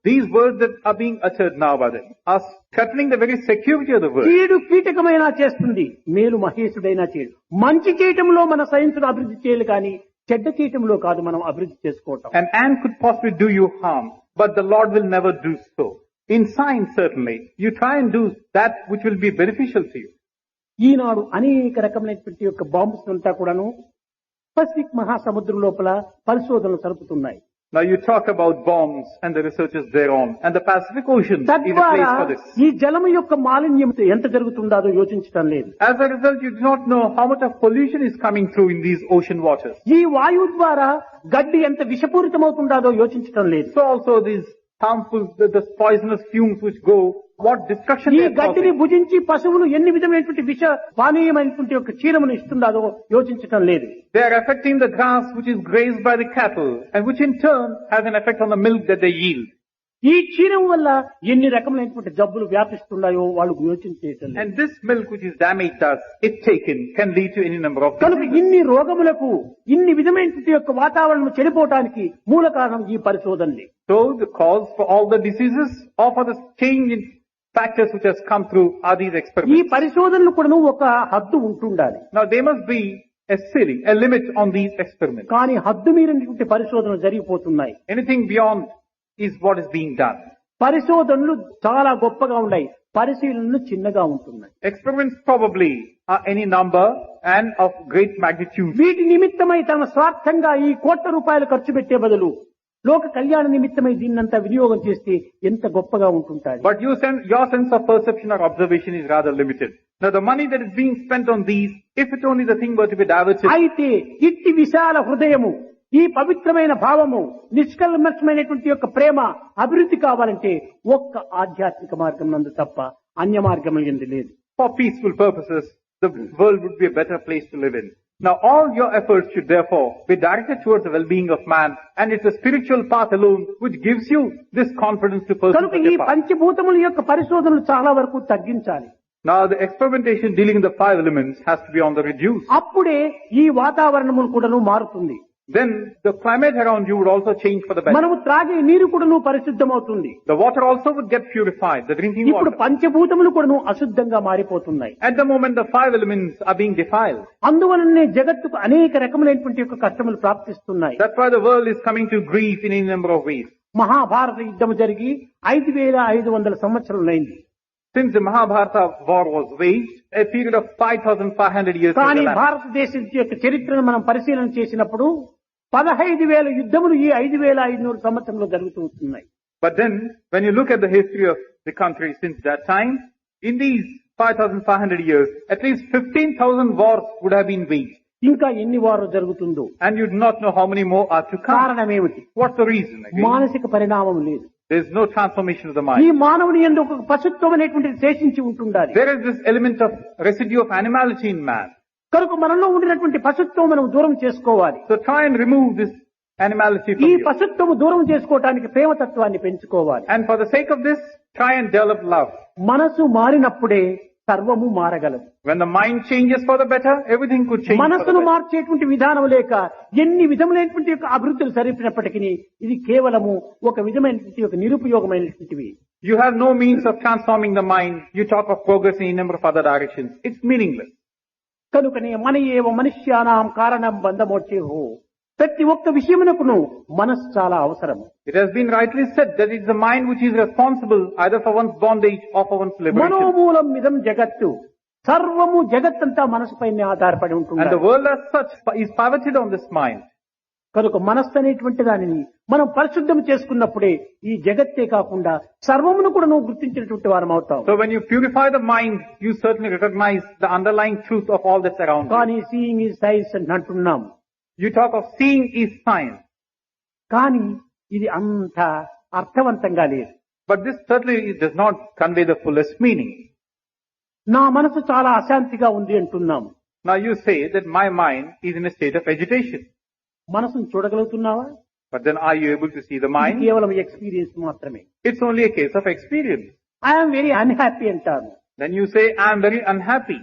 these words that are being uttered now by them are threatening the very security of the world. కీడు కీటకమైనా చేస్తుంది, మేలు మహేశుడైనా చేయడు. మంచి చేయటంలో మన సైన్స్ అభివృద్ధి చేయాలి కానీ చెడ్డ చేయటంలో కాదు మనం అభివృద్ధి చేసుకోవటం. An ant could possibly do you harm, but the Lord will never do so. In science, certainly, you try and do that which will be beneficial to you. ఈనాడు అనేక రకమైనటువంటి యొక్క బాంబ్స్ అంతా కూడాను పసిఫిక్ మహాసముద్రం లోపల పరిశోధనలు జరుపుతున్నాయి. Now you talk about bombs and the researchers thereon, and the Pacific Ocean is a తద్వారా place for this. ఈ జలము యొక్క మాలిన్యం ఎంత జరుగుతుందో యోచించడం లేదు. As a result, you do not know how much of pollution is coming through in these ocean waters. ఈ వాయువు ద్వారా గడ్డి ఎంత విషపూరితమవుతుందో యోచించడం లేదు. So also these harmful, the poisonous fumes which go, what destruction ఈ they are గడ్డిని causing. భుజించి పశువులు ఎన్ని విధమైనటువంటి విష పానీయమైనటువంటి యొక్క క్షీరమును ఇస్తుందో యోచించటం లేదు. They are affecting the grass which is grazed by the cattle, and which in turn has an effect on the milk that they yield. ఈ క్షీరం వల్ల ఎన్ని రకమైనటువంటి జబ్బులు వ్యాపిస్తున్నాయో వాళ్ళు యోచించేయటం లేదు. And this milk which is damaged us, if taken, can lead to any number of కనుక diseases. ఇన్ని రోగములకు ఇన్ని విధమైనటువంటి యొక్క వాతావరణం చెడిపోవటానికి మూల కారణం ఈ పరిశోధనలే. So the cause for all the diseases or for the change in factors which has come through are these ఈ experiments. పరిశోధనలు కూడా ఒక హద్దు ఉంటుండాలి. Now there must be a ceiling, a limit on these experiments. కానీ హద్దు మీరినటువంటి పరిశోధనలు జరిగిపోతున్నాయి. Anything beyond is what is being done. పరిశోధనలు చాలా గొప్పగా ఉన్నాయి, పరిశీలనలు చిన్నగా ఉంటున్నాయి. Experiments probably are any number and of great magnitude. వీటి నిమిత్తమై తన స్వార్థంగా ఈ కోట్ల రూపాయలు ఖర్చు పెట్టే బదులు లోక కళ్యాణ నిమిత్తమై దీన్నంతా వినియోగం చేస్తే ఎంత గొప్పగా ఉంటుంటాయి. But your sense of perception or observation is rather limited. Now the money that is being spent on these, if it only the thing were to be diverted. అయితే ఇట్టి విశాల హృదయము, ఈ పవిత్రమైన భావము, నిష్కల్మషమైనటువంటి యొక్క ప్రేమ అభివృద్ధి కావాలంటే ఒక్క ఆధ్యాత్మిక మార్గం నందు తప్ప అన్య మార్గం ఎందు లేదు. For peaceful purposes, the world would be a better place to live in. Now all your efforts should therefore be directed towards the well-being of man, and it's a spiritual path alone which gives you this confidence to pursue కనుక such ఈ a path. పంచభూతముల యొక్క పరిశోధనలు చాలా వరకు తగ్గించాలి. Now the experimentation dealing with the 5 elements has to be on the reduce. అప్పుడే ఈ వాతావరణములు కూడాను మారుతుంది. Then the climate around you would also change for the better. మనము త్రాగే నీరు కూడాను పరిశుద్ధమవుతుంది. The water also would get purified, the drinking ఇప్పుడు water. పంచభూతములు కూడాను అశుద్ధంగా మారిపోతున్నాయి. At the moment the 5 elements are being defiled. అందువలనే జగత్తుకు అనేక రకములైనటువంటి యొక్క కష్టములు ప్రాప్తిస్తున్నాయి. That's why the world is coming to grief in any number of ways. Mahabharata యుద్ధం జరిగి 5500 సంవత్సరాలైంది. Since the Mahabharata war was waged, a period of 5,500 years has కానీ elapsed. భారతదేశం యొక్క చరిత్రను మనం పరిశీలన చేసినప్పుడు 15,000 యుద్ధములు ఈ 5,500 సంవత్సరంలో జరుగుతూ ఉన్నాయి. But then, when you look at the history of the country since that time, in these 5,500 years, at least 15,000 wars would have been waged. ఇంకా ఎన్ని వారు జరుగుతుందో. And you do not know how many more are to come. కారణం ఏమిటి? What's the reason? Again? మానసిక పరిణామం లేదు. There is no transformation of the ఈ mind. మానవుని యందు ఒక పశుత్వం అనేటువంటిది శేషించి ఉంటుండాలి. There is this element of residue of animality in man. కనుక మనలో ఉండినటువంటి పశుత్వం మనం దూరం చేసుకోవాలి. So try and remove this animality from ఈ you. పశుత్వము దూరం చేసుకోవటానికి ప్రేమతత్వాన్ని పెంచుకోవాలి. And for the sake of this, try and develop love. మనసు మారినప్పుడే సర్వము మారగలదు. When the mind changes for the better, everything could change for the మనసును better. మార్చేటువంటి విధానం లేక ఎన్ని విధములైనటువంటి యొక్క అభివృద్ధులు సరిపినప్పటికీ ఇది కేవలము ఒక విధమైనటువంటి ఒక నిరుపయోగమైనటువంటివి. You have no means of transforming the mind. You talk of progress in a number of other directions. It's meaningless. కనుకనే మన ఏవ మనుష్యానాం కారణం బంధమోచేహో, ప్రతి ఒక్క విషయమునకును మనస్సు చాలా అవసరం. It has been rightly said that it's the mind which is responsible either for one's bondage or for one's liberation. మనోమూలం మిదం జగత్తు, సర్వము జగత్తంతా మనసుపైనే ఆధారపడి And ఉంటుంది. the world as such is pivoted on this mind. కనుక మనస్సు అనేటువంటి దానిని మనం పరిశుద్ధం చేసుకున్నప్పుడే ఈ జగత్తే కాకుండా సర్వమును కూడా నువ్వు గుర్తించినటువంటి వారం అవుతాం. So when you purify the mind, you certainly recognize the underlying truth of all that's around you. కానీ సీయింగ్ ఈజ్ సైన్స్ అని అంటున్నాం. You talk of seeing is science. కానీ ఇది అంత అర్థవంతంగా లేదు. But this certainly does not convey the fullest meaning. నా మనసు చాలా అశాంతిగా ఉంది అంటున్నాం. Now you say that my mind is in a state of agitation. మనసును చూడగలుగుతున్నావా? But then are you able to see the ఇది mind? కేవలం ఎక్స్పీరియన్స్ మాత్రమే. It's only a case of experience. I'm very unhappy అంటాను. Then you say, I am very unhappy.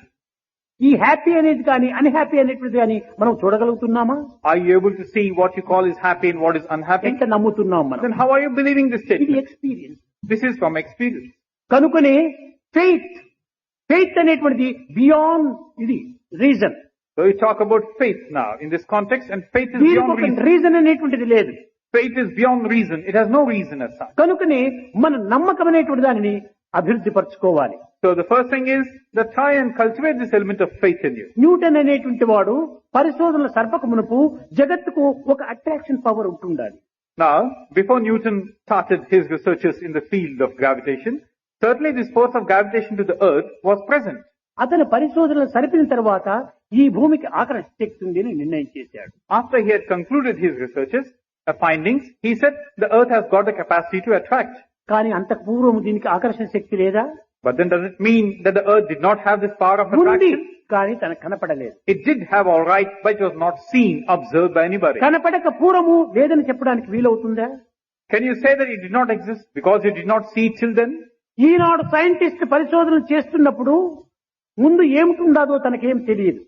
ఈ happy అనేది కానీ unhappy అనేటువంటిది కానీ మనం చూడగలుగుతున్నామా? Are you able to see what you call is happy and what is unhappy? ఎంత నమ్ముతున్నాం మనం? Then how are you believing this ఇది statement? Experience. This is from experience. కనుకనే ఫెయిత్ అనేటువంటిది బియాండ్ ఇది reason. So we talk about faith now in this context, and faith is దీనికి beyond ఒక reason. Reason అనేటువంటిది లేదు. Faith is beyond reason. It has no reason as such. కనుకనే మన నమ్మకం అనేటువంటి దానిని అభివృద్ధి పరచుకోవాలి. So the first thing is that try and cultivate this element of faith in you. Newton అనేటువంటి వాడు పరిశోధనల సర్పక మునుపు జగత్తుకు ఒక అట్రాక్షన్ పవర్ ఉంటుండాలి. Now, before Newton started his researches in the field of gravitation, certainly this force of gravitation to the earth was present. అతను పరిశోధనలు సరిపిన తర్వాత ఈ భూమికి ఆకర్షణ శక్తి ఉంది అని నిర్ణయం చేశాడు. After he had concluded his researches, findings, he said the earth has got the capacity to attract. కానీ అంతకు పూర్వం దీనికి ఆకర్షణ శక్తి లేదా? But then does it mean that the earth did not have this power of ఉంది, attraction? కానీ తనకు కనపడలేదు. It did have all right, but it was not seen, observed by anybody. కనపడక పూర్వము లేదని చెప్పడానికి వీలవుతుందా? Can you say that it did not exist because you did not see it till then? Eenadu scientist పరిశోధనలు చేస్తున్నప్పుడు ముందు ఏమిటుండదో తనకేం తెలియదు.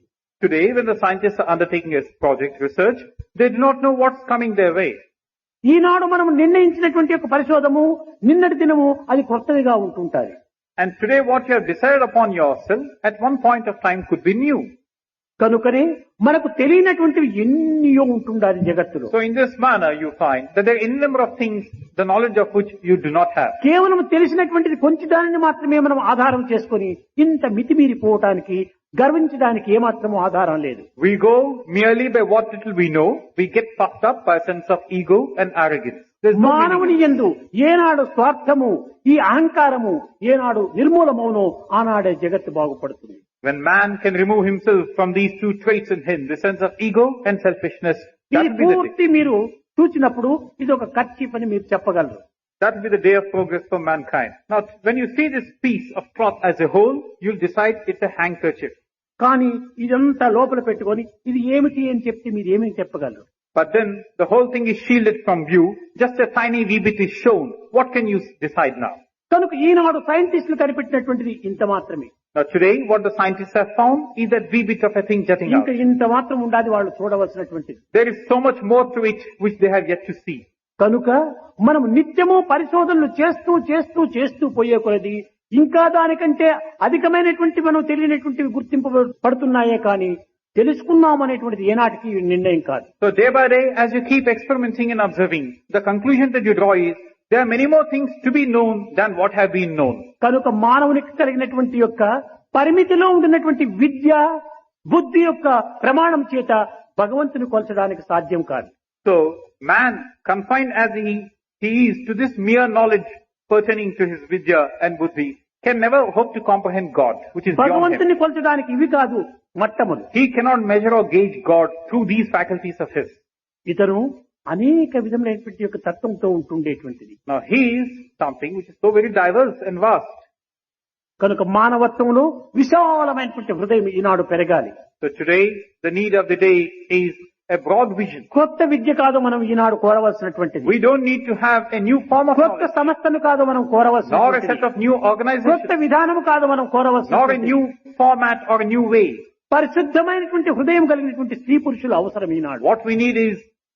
Today, when the scientists are undertaking a project research, they do not know what's coming their way. ఈనాడు మనం నిర్ణయించినటువంటి ఒక పరిశోధము నిన్నటి దినము అది కొత్తదిగా ఉంటుంటాది. And today what you have decided upon yourself at one point of time could be new. కనుకనే మనకు తెలియనటువంటివి ఎన్నో ఉంటుండాలి జగత్తులో. So in this manner you find that there are any number of things, the knowledge of which you do not have. కేవలం తెలిసినటువంటిది కొంచెం దానిని మాత్రమే మనం ఆధారం చేసుకొని ఇంత మితిమీరిపోవటానికి గర్వించడానికి ఏమాత్రము ఆధారం లేదు. We go merely by what little we know. We get puffed up by a sense of ego and arrogance. There's no మానవుని meaning. యందు ఏనాడు స్వార్థము ఈ అహంకారము ఏనాడు నిర్మూలమవునో ఆనాడే జగత్తు బాగుపడుతుంది. When man can remove himself from these two traits in him, the sense of ego and selfishness, that ఇది will be the day. పూర్తి మీరు చూచినప్పుడు ఇది ఒక కర్చీఫ్ అని మీరు చెప్పగలరు. That will be the day of progress for mankind. Now, when you see this piece of cloth as a whole, you'll decide it's a handkerchief. కానీ ఇదంతా లోపల పెట్టుకొని ఇది ఏమిటి అని చెప్తే మీరు ఏమేమి చెప్పగలరు? But then the whole thing is shielded from view. Just a tiny wee bit is shown. What can you decide now? కనుక ఈనాడు సైంటిస్టులు కనిపెట్టినటువంటిది ఇంత మాత్రమే. Now today, what the scientists have found is that wee bit of a thing jutting out. ఇంకా ఇంత మాత్రం ఉండాలి వాళ్ళు చూడవలసినటువంటిది. There is so much more to it which they have yet to see. కనుక మనం నిత్యము పరిశోధనలు చేస్తూ చేస్తూ చేస్తూ పోయే కొలది ఇంకా దానికంటే అధికమైనటువంటి మనం తెలియనటువంటివి గుర్తింపబడుతున్నాయే కానీ తెలుసుకున్నాం అనేటువంటిది ఏనాటికి నిర్ణయం కాదు. So day by day, as you keep experimenting and observing, the conclusion that you draw is there are many more things to be known than what have been known. కనుక మానవునికి కలిగినటువంటి యొక్క పరిమితిలో ఉండినటువంటి విద్య బుద్ధి యొక్క ప్రమాణం చేత భగవంతుని కొలచడానికి సాధ్యం కాదు. So man, confined as he is to this mere knowledge pertaining to his vidya and buddhi, can never hope to comprehend God, which is beyond him. భగవంతుని కొలచడానికి ఇవి కాదు మట్టములు. He cannot measure or gauge God through these faculties of his. ఇతను అనేక విధములైనటువంటి యొక్క తత్వంతో ఉంటుండేటువంటిది. Now he is something which is so very diverse and vast. కనుక మానవత్వంలో విశాలమైనటువంటి హృదయం ఈనాడు పెరగాలి. So today, the need of the day is a broad vision. కొత్త విద్య కాదు మనం ఈనాడు కోరవలసినటువంటిది. We don't need to have a new form of కొత్త knowledge, సంస్థను కాదు మనం nor a కోరవలసినటువంటిది. set of new కొత్త organizations, విధానము కాదు మనం nor a కోరవలసినటువంటిది. new format or a new way. పరిశుద్ధమైనటువంటి హృదయం కలిగినటువంటి స్త్రీ పురుషులు అవసరం ఈనాడు. What we need is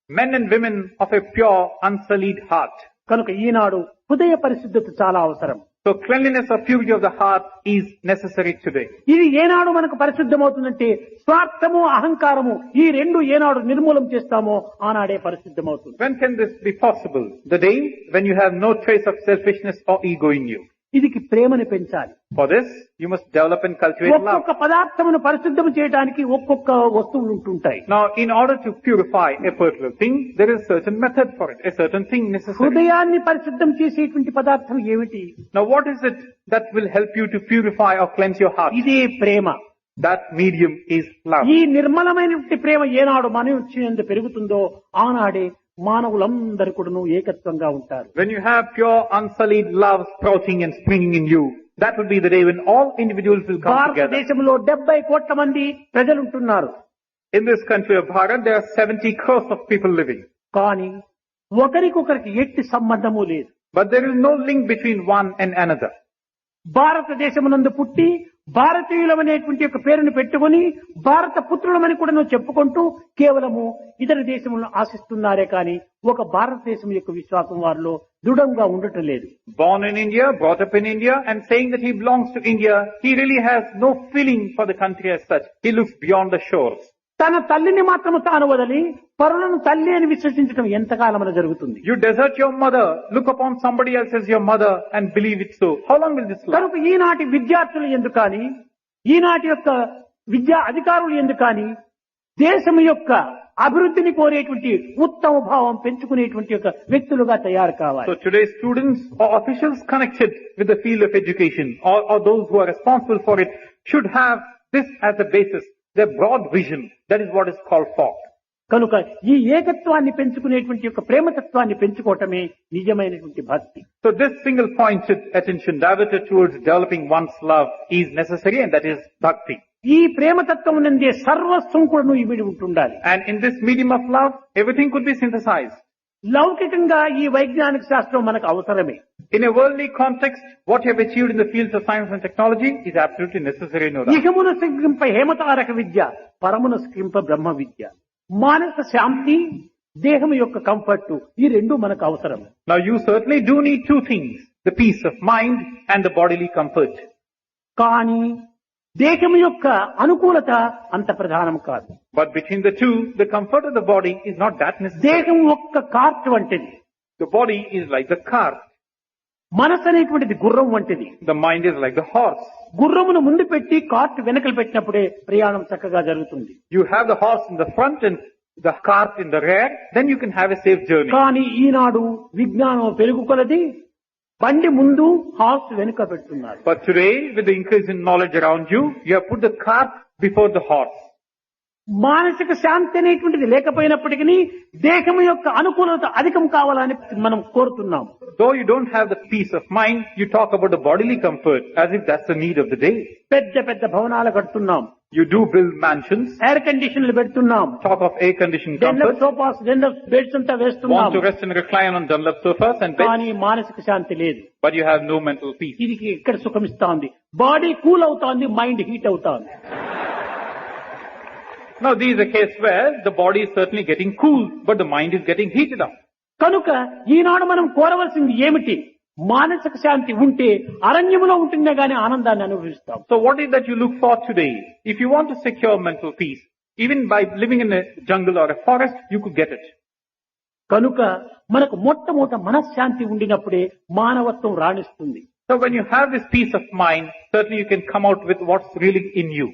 men and women of a pure, unsullied heart. కనుక ఈనాడు హృదయ పరిశుద్ధత చాలా అవసరం. So cleanliness or purity of the heart is necessary today. ఇది ఏనాడు మనకు పరిశుద్ధమవుతుందంటే స్వార్థము అహంకారము ఈ రెండు ఏనాడు నిర్మూలం చేస్తామో ఆనాడే పరిశుద్ధమవుతుంది. When can this be possible? The day when you have no trace of selfishness or ego in you. ఇదికి ప్రేమను పెంచాలి. For this, you must develop and cultivate love. ఒక్కొక్క పదార్థమును పరిశుద్ధం చేయడానికి ఒక్కొక్క వస్తువులు ఉంటుంటాయి. Now, in order to purify a particular thing, there is a certain method for it, a certain thing necessary. హృదయాన్ని పరిశుద్ధం చేసేటువంటి పదార్థం ఏమిటి? Now, what is it that will help you to purify or cleanse your heart? ఇదే ప్రేమ. That medium is love. ఈ నిర్మలమైనటువంటి ప్రేమ ఏనాడు మనుష్యునియందు పెరుగుతుందో ఆనాడే మానవులందరూ కూడాను ఏకత్వంగా ఉంటారు. When you have pure, unsullied love sprouting and springing in you, that will be the day when all individuals will come together. భారతదేశంలో 70 కోట్ల మంది ప్రజలు ఉంటున్నారు. In this country of Bharat, there are 70 crores of people living. కానీ ఒకరికొకరికి ఎట్టి సంబంధము లేదు. But there is no link between one and another. భారతదేశమునందు పుట్టి భారతీయులమనేటువంటి యొక్క పేరును పెట్టుకొని భారత పుత్రులమని కూడా నువ్వు చెప్పుకుంటూ కేవలము ఇతర దేశములను ఆశిస్తున్నారే కానీ ఒక భారతదేశం యొక్క విశ్వాసం వారిలో దృఢంగా ఉండటం లేదు. Born in India, brought up in India, and saying that he belongs to India, he really has no feeling for the country as such. He looks beyond the shores. తన తల్లిని మాత్రము తాను వదిలి పరులను తల్లి అని విశ్వసించడం ఎంతకాలమన జరుగుతుంది? You desert your mother, look upon somebody else as your mother and believe it so. How long will this last? కనుక ఈనాటి విద్యార్థులు ఎందుకు కానీ ఈనాటి యొక్క విద్యా అధికారులు ఎందుకు కానీ దేశం యొక్క అభివృద్ధిని కోరేటువంటి ఉత్తమ భావం పెంచుకునేటువంటి యొక్క వ్యక్తులుగా తయారు కావాలి. So today's students or officials connected with the field of education or those who are responsible for it should have this as a basis, their broad vision. That is what is called thought. కనుక ఈ ఏకత్వాన్ని పెంచుకునేటువంటి యొక్క ప్రేమతత్వాన్ని పెంచుకోవటమే నిజమైనటువంటి భక్తి. So this single pointed attention diverted towards developing one's love is necessary, and that is bhakti. ఈ ప్రేమతత్వం నందే సర్వస్వం కూడా ఇమిడి ఉంటుండాలి. And in this medium of love, everything could be synthesized. లౌకికంగా ఈ వైజ్ఞానిక శాస్త్రం మనకు అవసరమే. In a worldly context, what you have achieved in the fields of science and technology is absolutely necessary, no doubt. ఇహమున స్కింప హేమతారక విద్య, పరమున స్కింప బ్రహ్మ విద్య. మానస శాంతి, దేహం యొక్క కంఫర్ట్, ఈ రెండు మనకు అవసరం. Now you certainly do need two things, the peace of mind and the bodily comfort. కానీ దేహం యొక్క అనుకూలత అంత ప్రధానం కాదు. But between the two, the comfort of the body is not that necessary. దేహం ఒక్క కార్ట్ వంటిది, The body is like the cart. మనసు అనేటువంటిది గుర్రం వంటిది. The mind is like the horse. గుర్రమును ముందు పెట్టి కార్ట్ వెనకలు పెట్టినప్పుడే ప్రయాణం చక్కగా జరుగుతుంది. You have the horse in the front and the cart in the rear, then you can have a safe journey. కానీ ఈనాడు విజ్ఞానం పెరుగు కొలది బండి ముందు హార్స్ వెనుక పెడుతున్నారు. But today, with the increase in knowledge around you, you have put the cart before the horse. మానసిక శాంతి అనేటువంటిది లేకపోయినప్పటికీ దేహం యొక్క అనుకూలత అధికం కావాలని మనం కోరుతున్నాం. Though you don't have the peace of mind, you talk about the bodily comfort as if that's the need of the day. పెద్ద పెద్ద భవనాలు కడుతున్నాం, You do build mansions, air కండిషన్లు పెడుతున్నాం, talk of air-conditioned Dunlop comfort, sofas Dunlop beds అంతా వేస్తున్నాం. want to rest and recline on Dunlop sofas and beds, కానీ మానసిక శాంతి లేదు. but you have no mental peace. ఇది ఇక్కడ సుఖం ఇస్తాంది, బాడీ కూల్ అవుతాంది, మైండ్ హీట్ అవుతాంది. Now this is a case where the body is certainly getting cool, but the mind is getting heated up. కనుక ఈనాడు మనం కోరవలసింది ఏమిటి? మానసిక శాంతి ఉంటే అరణ్యములో ఉంటుందే గాని ఆనందాన్ని అనుభవిస్తాం. So what is that you look for today? If you want to secure mental peace, even by living in a jungle or a forest, you could get it. కనుక మనకు మొట్టమొదట మనశ్శాంతి ఉండినప్పుడే మానవత్వం రాణిస్తుంది. So when you have this peace of mind, certainly you can come out with what's really in you.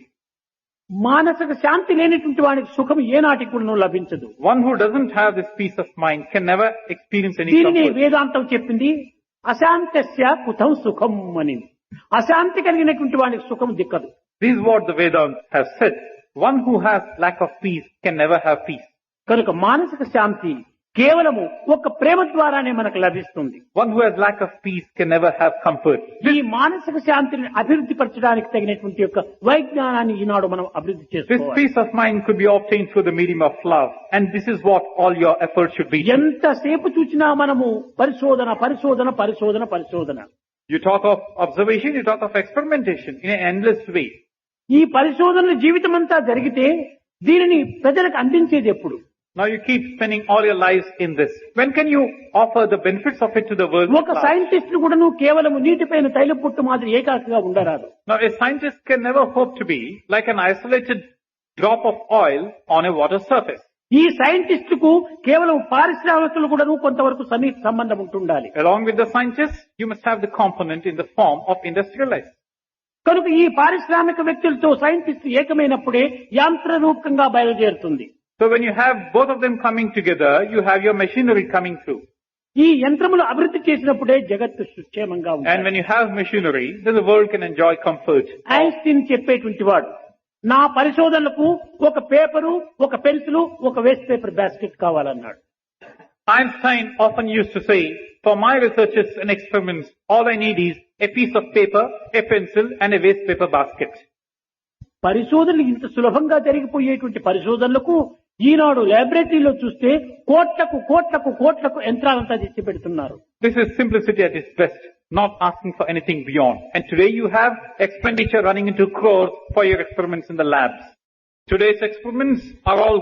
మానసిక శాంతి లేనిటువంటి వానికి సుఖం ఏనాటికి కూడా లభించదు. One who doesn't have this peace of mind can never experience any దీనిని comfort. వేదాంతం చెప్పింది అశాంతస్య కుతం సుఖం అని. అశాంతి కలిగినటువంటి వానికి సుఖం దిక్కదు. This is what the Vedanta has said. One who has lack of peace can never have peace. కనుక మానసిక శాంతి కేవలము ఒక ప్రేమ ద్వారానే మనకు లభిస్తుంది. One who has lack of peace can never have comfort. ఈ మానసిక శాంతిని అభివృద్ధి పరచడానికి తగినటువంటి యొక్క వైజ్ఞానాన్ని ఈనాడు మనం అభివృద్ధి This చేసుకోవాలి. peace of mind could be obtained through the medium of love, and this is what all your efforts should be. ఎంతసేపు చూసినా మనము పరిశోధన పరిశోధన పరిశోధన పరిశోధన. You talk of observation, you talk of experimentation in an endless way. ఈ పరిశోధనల జీవితం అంతా జరిగితే దీనిని ప్రజలకు అందించేది ఎప్పుడు? Now you keep spending all your lives in this. When can you offer the benefits of it to the world? ఒక సైంటిస్ట్ కూడా కేవలం నీటిపైన తైల పొట్టు మాదిరి ఏకాకిగా ఉండరాదు. Now a scientist can never hope to be like an isolated drop of oil on a water surface. ఈ scientist కు కేవలం పారిశ్రామికులు కూడా కొంతవరకు సన్నిహిత సంబంధం ఉంటుండాలి. Along with the scientists, you must have the component in the form of industrialized. కనుక ఈ పారిశ్రామిక వ్యక్తులతో సైంటిస్ట్ ఏకమైనప్పుడే యాంత్ర రూపకంగా బయలుదేరుతుంది. So when you have both of them coming together, you have your machinery coming through. ఈ యంత్రములు అభివృద్ధి చేసినప్పుడే జగత్తు సుక్షేమంగా And ఉంటుంది. when you have machinery, then the world can enjoy comfort. Einstein చెప్పేటువంటి వాడు, నా పరిశోధనలకు ఒక పేపరు, ఒక పెన్సిల్, ఒక వేస్ట్ పేపర్ బాస్కెట్ కావాలన్నాడు. Einstein often used to say, for my researches and experiments, all I need is a piece of paper, a pencil and a waste paper basket. పరిశోధనలు ఇంత సులభంగా జరిగిపోయేటువంటి పరిశోధనలకు ఈనాడు ల్యాబొరేటరీలో చూస్తే కోట్లకు కోట్లకు కోట్లకు యంత్రాలంతా తెచ్చి పెడుతున్నారు. This is simplicity at its best. not asking for anything beyond. And today you have expenditure running into crores for your experiments in the labs. Today's experiments are all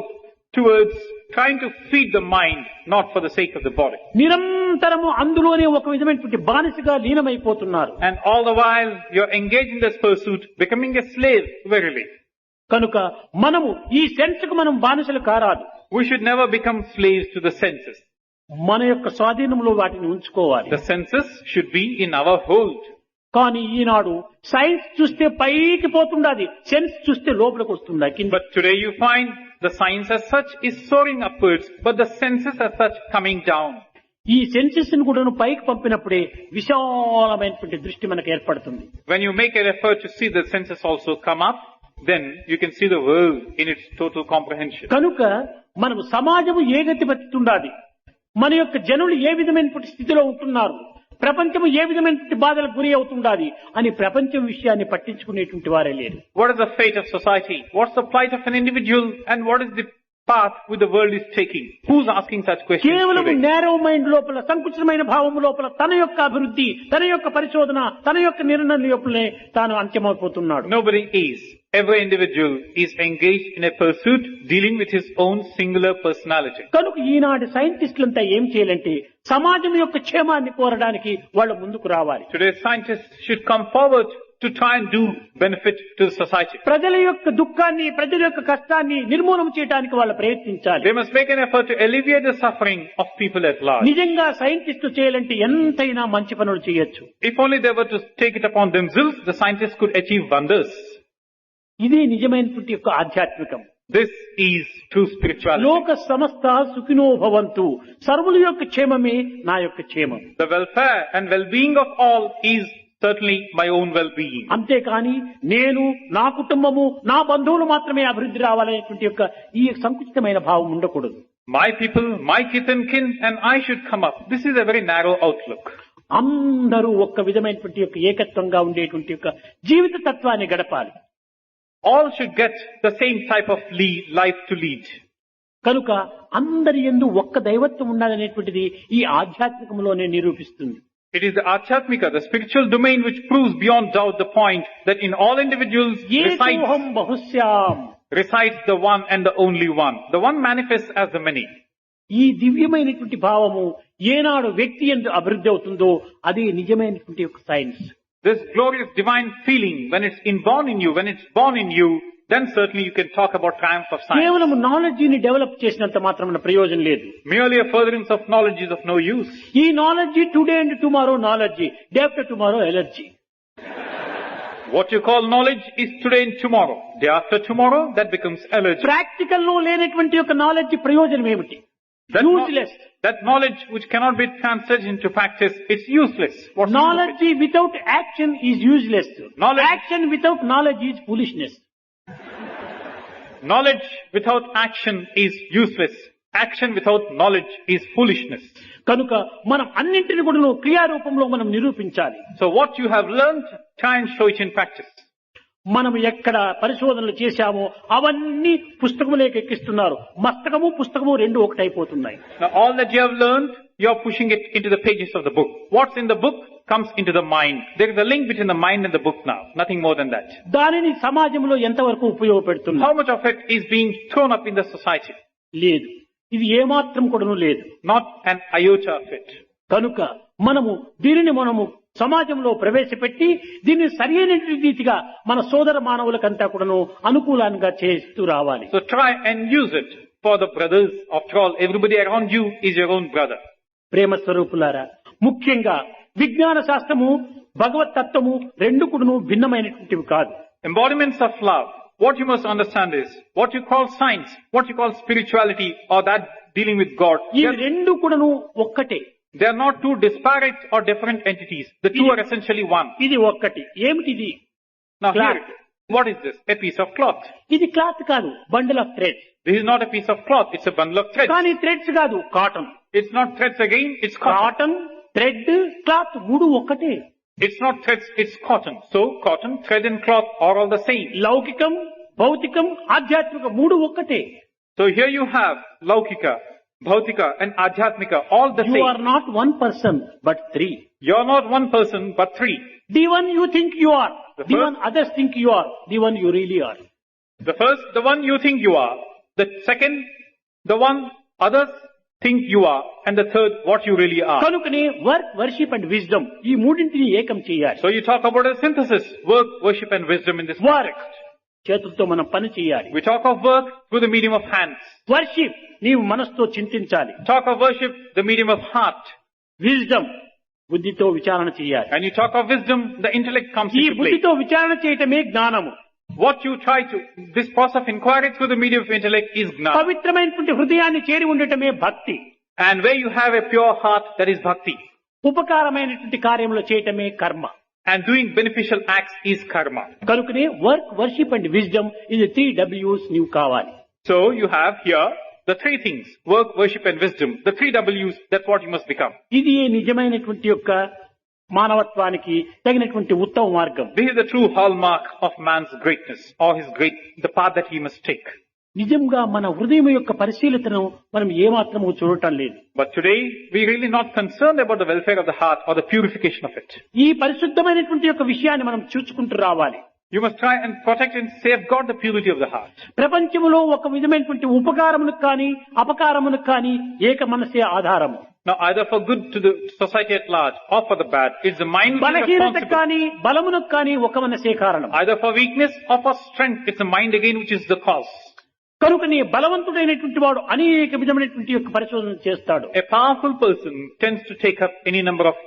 towards trying to feed the mind, not for the sake of the body. నిరంతరము అందులోనే ఒక విధమైనటువంటి బానిసగా లీనమైపోతున్నారు. And all the while you're engaged in this pursuit, becoming a slave, verily. కనుక మనము ఈ sense కు మనం బానిసలు కారాదు. We should never become slaves to the senses. మన యొక్క స్వాధీనంలో వాటిని ఉంచుకోవాలి. The senses should be in our hold. కానీ ఈనాడు సైన్స్ చూస్తే పైకి పోతుండాది, సెన్స్ చూస్తే లోపలికి వస్తుందా కింద. But today you find the science as such is soaring upwards, but the senses as such coming down. ఈ సెన్సెస్ ను కూడా పైకి పంపినప్పుడే విశాలమైనటువంటి దృష్టి మనకు ఏర్పడుతుంది. When you make an effort to see the senses also come up, then you can see the world in its total comprehension. కనుక మనము సమాజము ఏ గతి పడుతుండాది, మన యొక్క జనులు ఏ విధమైనటువంటి స్థితిలో ఉంటున్నారు, ప్రపంచము ఏ విధమైనటువంటి బాధలకు గురి అవుతుండాది అని ప్రపంచం విషయాన్ని పట్టించుకునేటువంటి వారే లేరు. What is the fate of society? What's the plight of an individual? And what is the path which the world is taking? Who's asking such questions కేవలం today? నేరో మైండ్ లోపల, సంకుచితమైన భావం లోపల తన యొక్క అభివృద్ధి, తన యొక్క పరిశోధన, తన యొక్క నిర్ణయం లోపలనే తాను అంత్యమైపోతున్నాడు. Nobody is. Every individual is engaged in a pursuit dealing with his own singular personality. కనుక ఈనాటి సైంటిస్టులంతా ఏం చేయాలంటే సమాజం యొక్క క్షేమాన్ని కోరడానికి వాళ్ళు ముందుకు రావాలి. Today's scientists should come forward to try and do benefit to the society. ప్రజల యొక్క దుఃఖాన్ని, ప్రజల యొక్క కష్టాన్ని నిర్మూలన చేయడానికి వాళ్ళు ప్రయత్నించాలి. They must make an effort to alleviate the suffering of people at large. నిజంగా సైంటిస్టు చేయాలంటే ఎంతైనా మంచి పనులు చేయొచ్చు. If only they were to take it upon themselves, the scientists could achieve wonders. ఇదే నిజమైనటువంటి యొక్క ఆధ్యాత్మికం. This is true spirituality. లోక సమస్త సుఖినో భవంతు, సర్వుల యొక్క క్షేమమే నా యొక్క క్షేమం. The welfare and well-being of all is certainly my own well-being. అంతేకాని నేను, నా కుటుంబము, నా బంధువులు మాత్రమే అభివృద్ధి రావాలనేటువంటి యొక్క ఈ సంకుచితమైన భావం ఉండకూడదు. My people, my kith and kin, and I should come up. This is a very narrow outlook. అందరూ ఒక్క విధమైనటువంటి యొక్క ఏకత్వంగా ఉండేటువంటి యొక్క జీవిత తత్వాన్ని గడపాలి. All should get the same type of life to lead. కనుక అందరి యందు ఒక్క దైవత్వం ఉండాలనేటువంటిది ఈ ఆధ్యాత్మికంలోనే నిరూపిస్తుంది. It is the Adhyatmika, the spiritual domain, which proves beyond doubt the point that in all individuals ఏకోహం బహుశ్యాం, resides the one and the only one. The one manifests as the many. ఈ దివ్యమైనటువంటి భావము ఏనాడు వ్యక్తి యందు అభివృద్ధి అవుతుందో అది నిజమైనటువంటి యొక్క science. This glorious divine feeling, when it's inborn in you, when it's born in you, then certainly you can talk about triumph of science. కేవలం నాలెడ్జిని డెవలప్ చేసినంత మాత్రమే ప్రయోజనం లేదు. Merely a furtherance of knowledge is of no use. ఈ knowledge today and tomorrow knowledge, day after tomorrow allergy. What you call knowledge is today and tomorrow. Day after tomorrow, that becomes allergy. Practical లో లేనటువంటి యొక్క knowledge ప్రయోజనం ఏమిటి? Useless. That knowledge which cannot be translated into practice, it's useless. What's Knowledge without action is useless. Action without knowledge is foolishness. Knowledge without action is useless. Action without knowledge is foolishness. కనుక మనం అన్నింటిని కూడా క్రియారూపంలో మనం నిరూపించాలి. So what you have learned, try and show it in practice. మనం ఎక్కడ పరిశోధనలు చేశామో అవన్నీ పుస్తకములోకి ఎక్కిస్తున్నారు. మస్తకము పుస్తకము రెండు ఒకటైపోతున్నాయి. Now all that you have learned, you are pushing it into the pages of the book. What's in the book comes into the mind. There is a link between the mind and the book now. Nothing more than that. దానిని సమాజంలో ఎంతవరకు ఉపయోగపెడుతున్నారు? How much of it is being thrown up in the society? లేదు. ఇది ఏమాత్రం కూడాను లేదు. Not an iota of it. కనుక దీనిని మనము సమాజంలో ప్రవేశపెట్టి దీన్ని సరైన రీతిగా మన సోదర మానవులకంతా కూడాను అనుకూలంగా చేస్తూ రావాలి. So try and use it for the brothers. After all, everybody around you is your own brother. ప్రేమ స్వరూపులారా, ముఖ్యంగా విజ్ఞాన శాస్త్రము, భగవత్ తత్వము రెండు కూడాను భిన్నమైనటువంటివి కాదు. Embodiments of love. What you must understand is, what you call science, what you call spirituality, or that dealing with God. ఈ రెండు కూడాను ఒక్కటే. They are not two disparate or different entities. The two are essentially one. ఇది ఒక్కటి. ఏమిటిది? Now here, what is this? A piece of cloth. ఇది cloth కాదు, bundle of threads. This is not a piece of cloth, it's a bundle of threads. కానీ threads కాదు, cotton. It's not threads again, it's cotton. Cotton, thread, cloth మూడు ఒక్కటే. It's not threads, it's cotton. So cotton, thread and cloth are all the same. లౌకికం, భౌతికం, ఆధ్యాత్మిక మూడు ఒక్కటే. So here you have Laukika, Bhautika and Adhyatmika, all the You same. are not one person, but three. You're not one person, but three. The one you think you are, The the first- one others think you are, the one you really are. The first, the one you think you are. The second, the one others think you are. And the third, what you really are. కనుకనే work, worship and wisdom ఈ మూడింటిని ఏకం చేయాలి. So you talk about a synthesis, work, worship and wisdom in this work, context. చేతులతో మనం పని చేయాలి. We talk of work through the medium of hands. Worship, నీవు మనసుతో చింతించాలి. Talk of worship, the medium of heart. Wisdom, బుద్ధితో విచారణ చేయాలి. And you talk of wisdom, the intellect comes ఈ into play. బుద్ధితో విచారణ చేయటమే జ్ఞానము. What you try to, this process of inquiry through the medium of intellect is gnana. పవిత్రమైనటువంటి హృదయాన్ని చేరి ఉండటమే భక్తి. And where you have a pure heart, that is bhakti. ఉపకారమైనటువంటి కార్యములు చేయటమే కర్మ. And doing beneficial acts is karma. కనుకనే work, worship and wisdom ఇది 3 W's నీవు కావాలి. So you have here the three things, work, worship and wisdom. The 3 W's, that's what you must become. ఇది నిజమైనటువంటి యొక్క మానవత్వానికి తగినటువంటి ఉత్తమ మార్గం. This is the true hallmark of man's greatness, or the path that he must take. నిజంగా మన హృదయం యొక్క పరిశీలనను మనం ఏమాత్రము చూడటం లేదు. But today, we're really not concerned about the welfare of the heart or the purification of it. ఈ పరిశుద్ధమైనటువంటి యొక్క విషయాన్ని మనం చూసుకుంటూ రావాలి. You must try and protect and safeguard the purity of the heart. ప్రపంచంలో ఒక విధమైనటువంటి ఉపకారమునకు కానీ అపకారమునకు కానీ ఏక మనసే ఆధారము. Now, either for good to the society at large or for the bad, it's the mind which is బలహీనతకు responsible. కానీ బలమునకు కానీ ఒక మనసే కారణం. Either for weakness or for strength, it's the mind again which is the cause. కనుకనే బలవంతుడైనటువంటి వాడు అనేక విధమైనటువంటి యొక్క పరిశోధన చేస్తాడు. A powerful person tends to take up any number of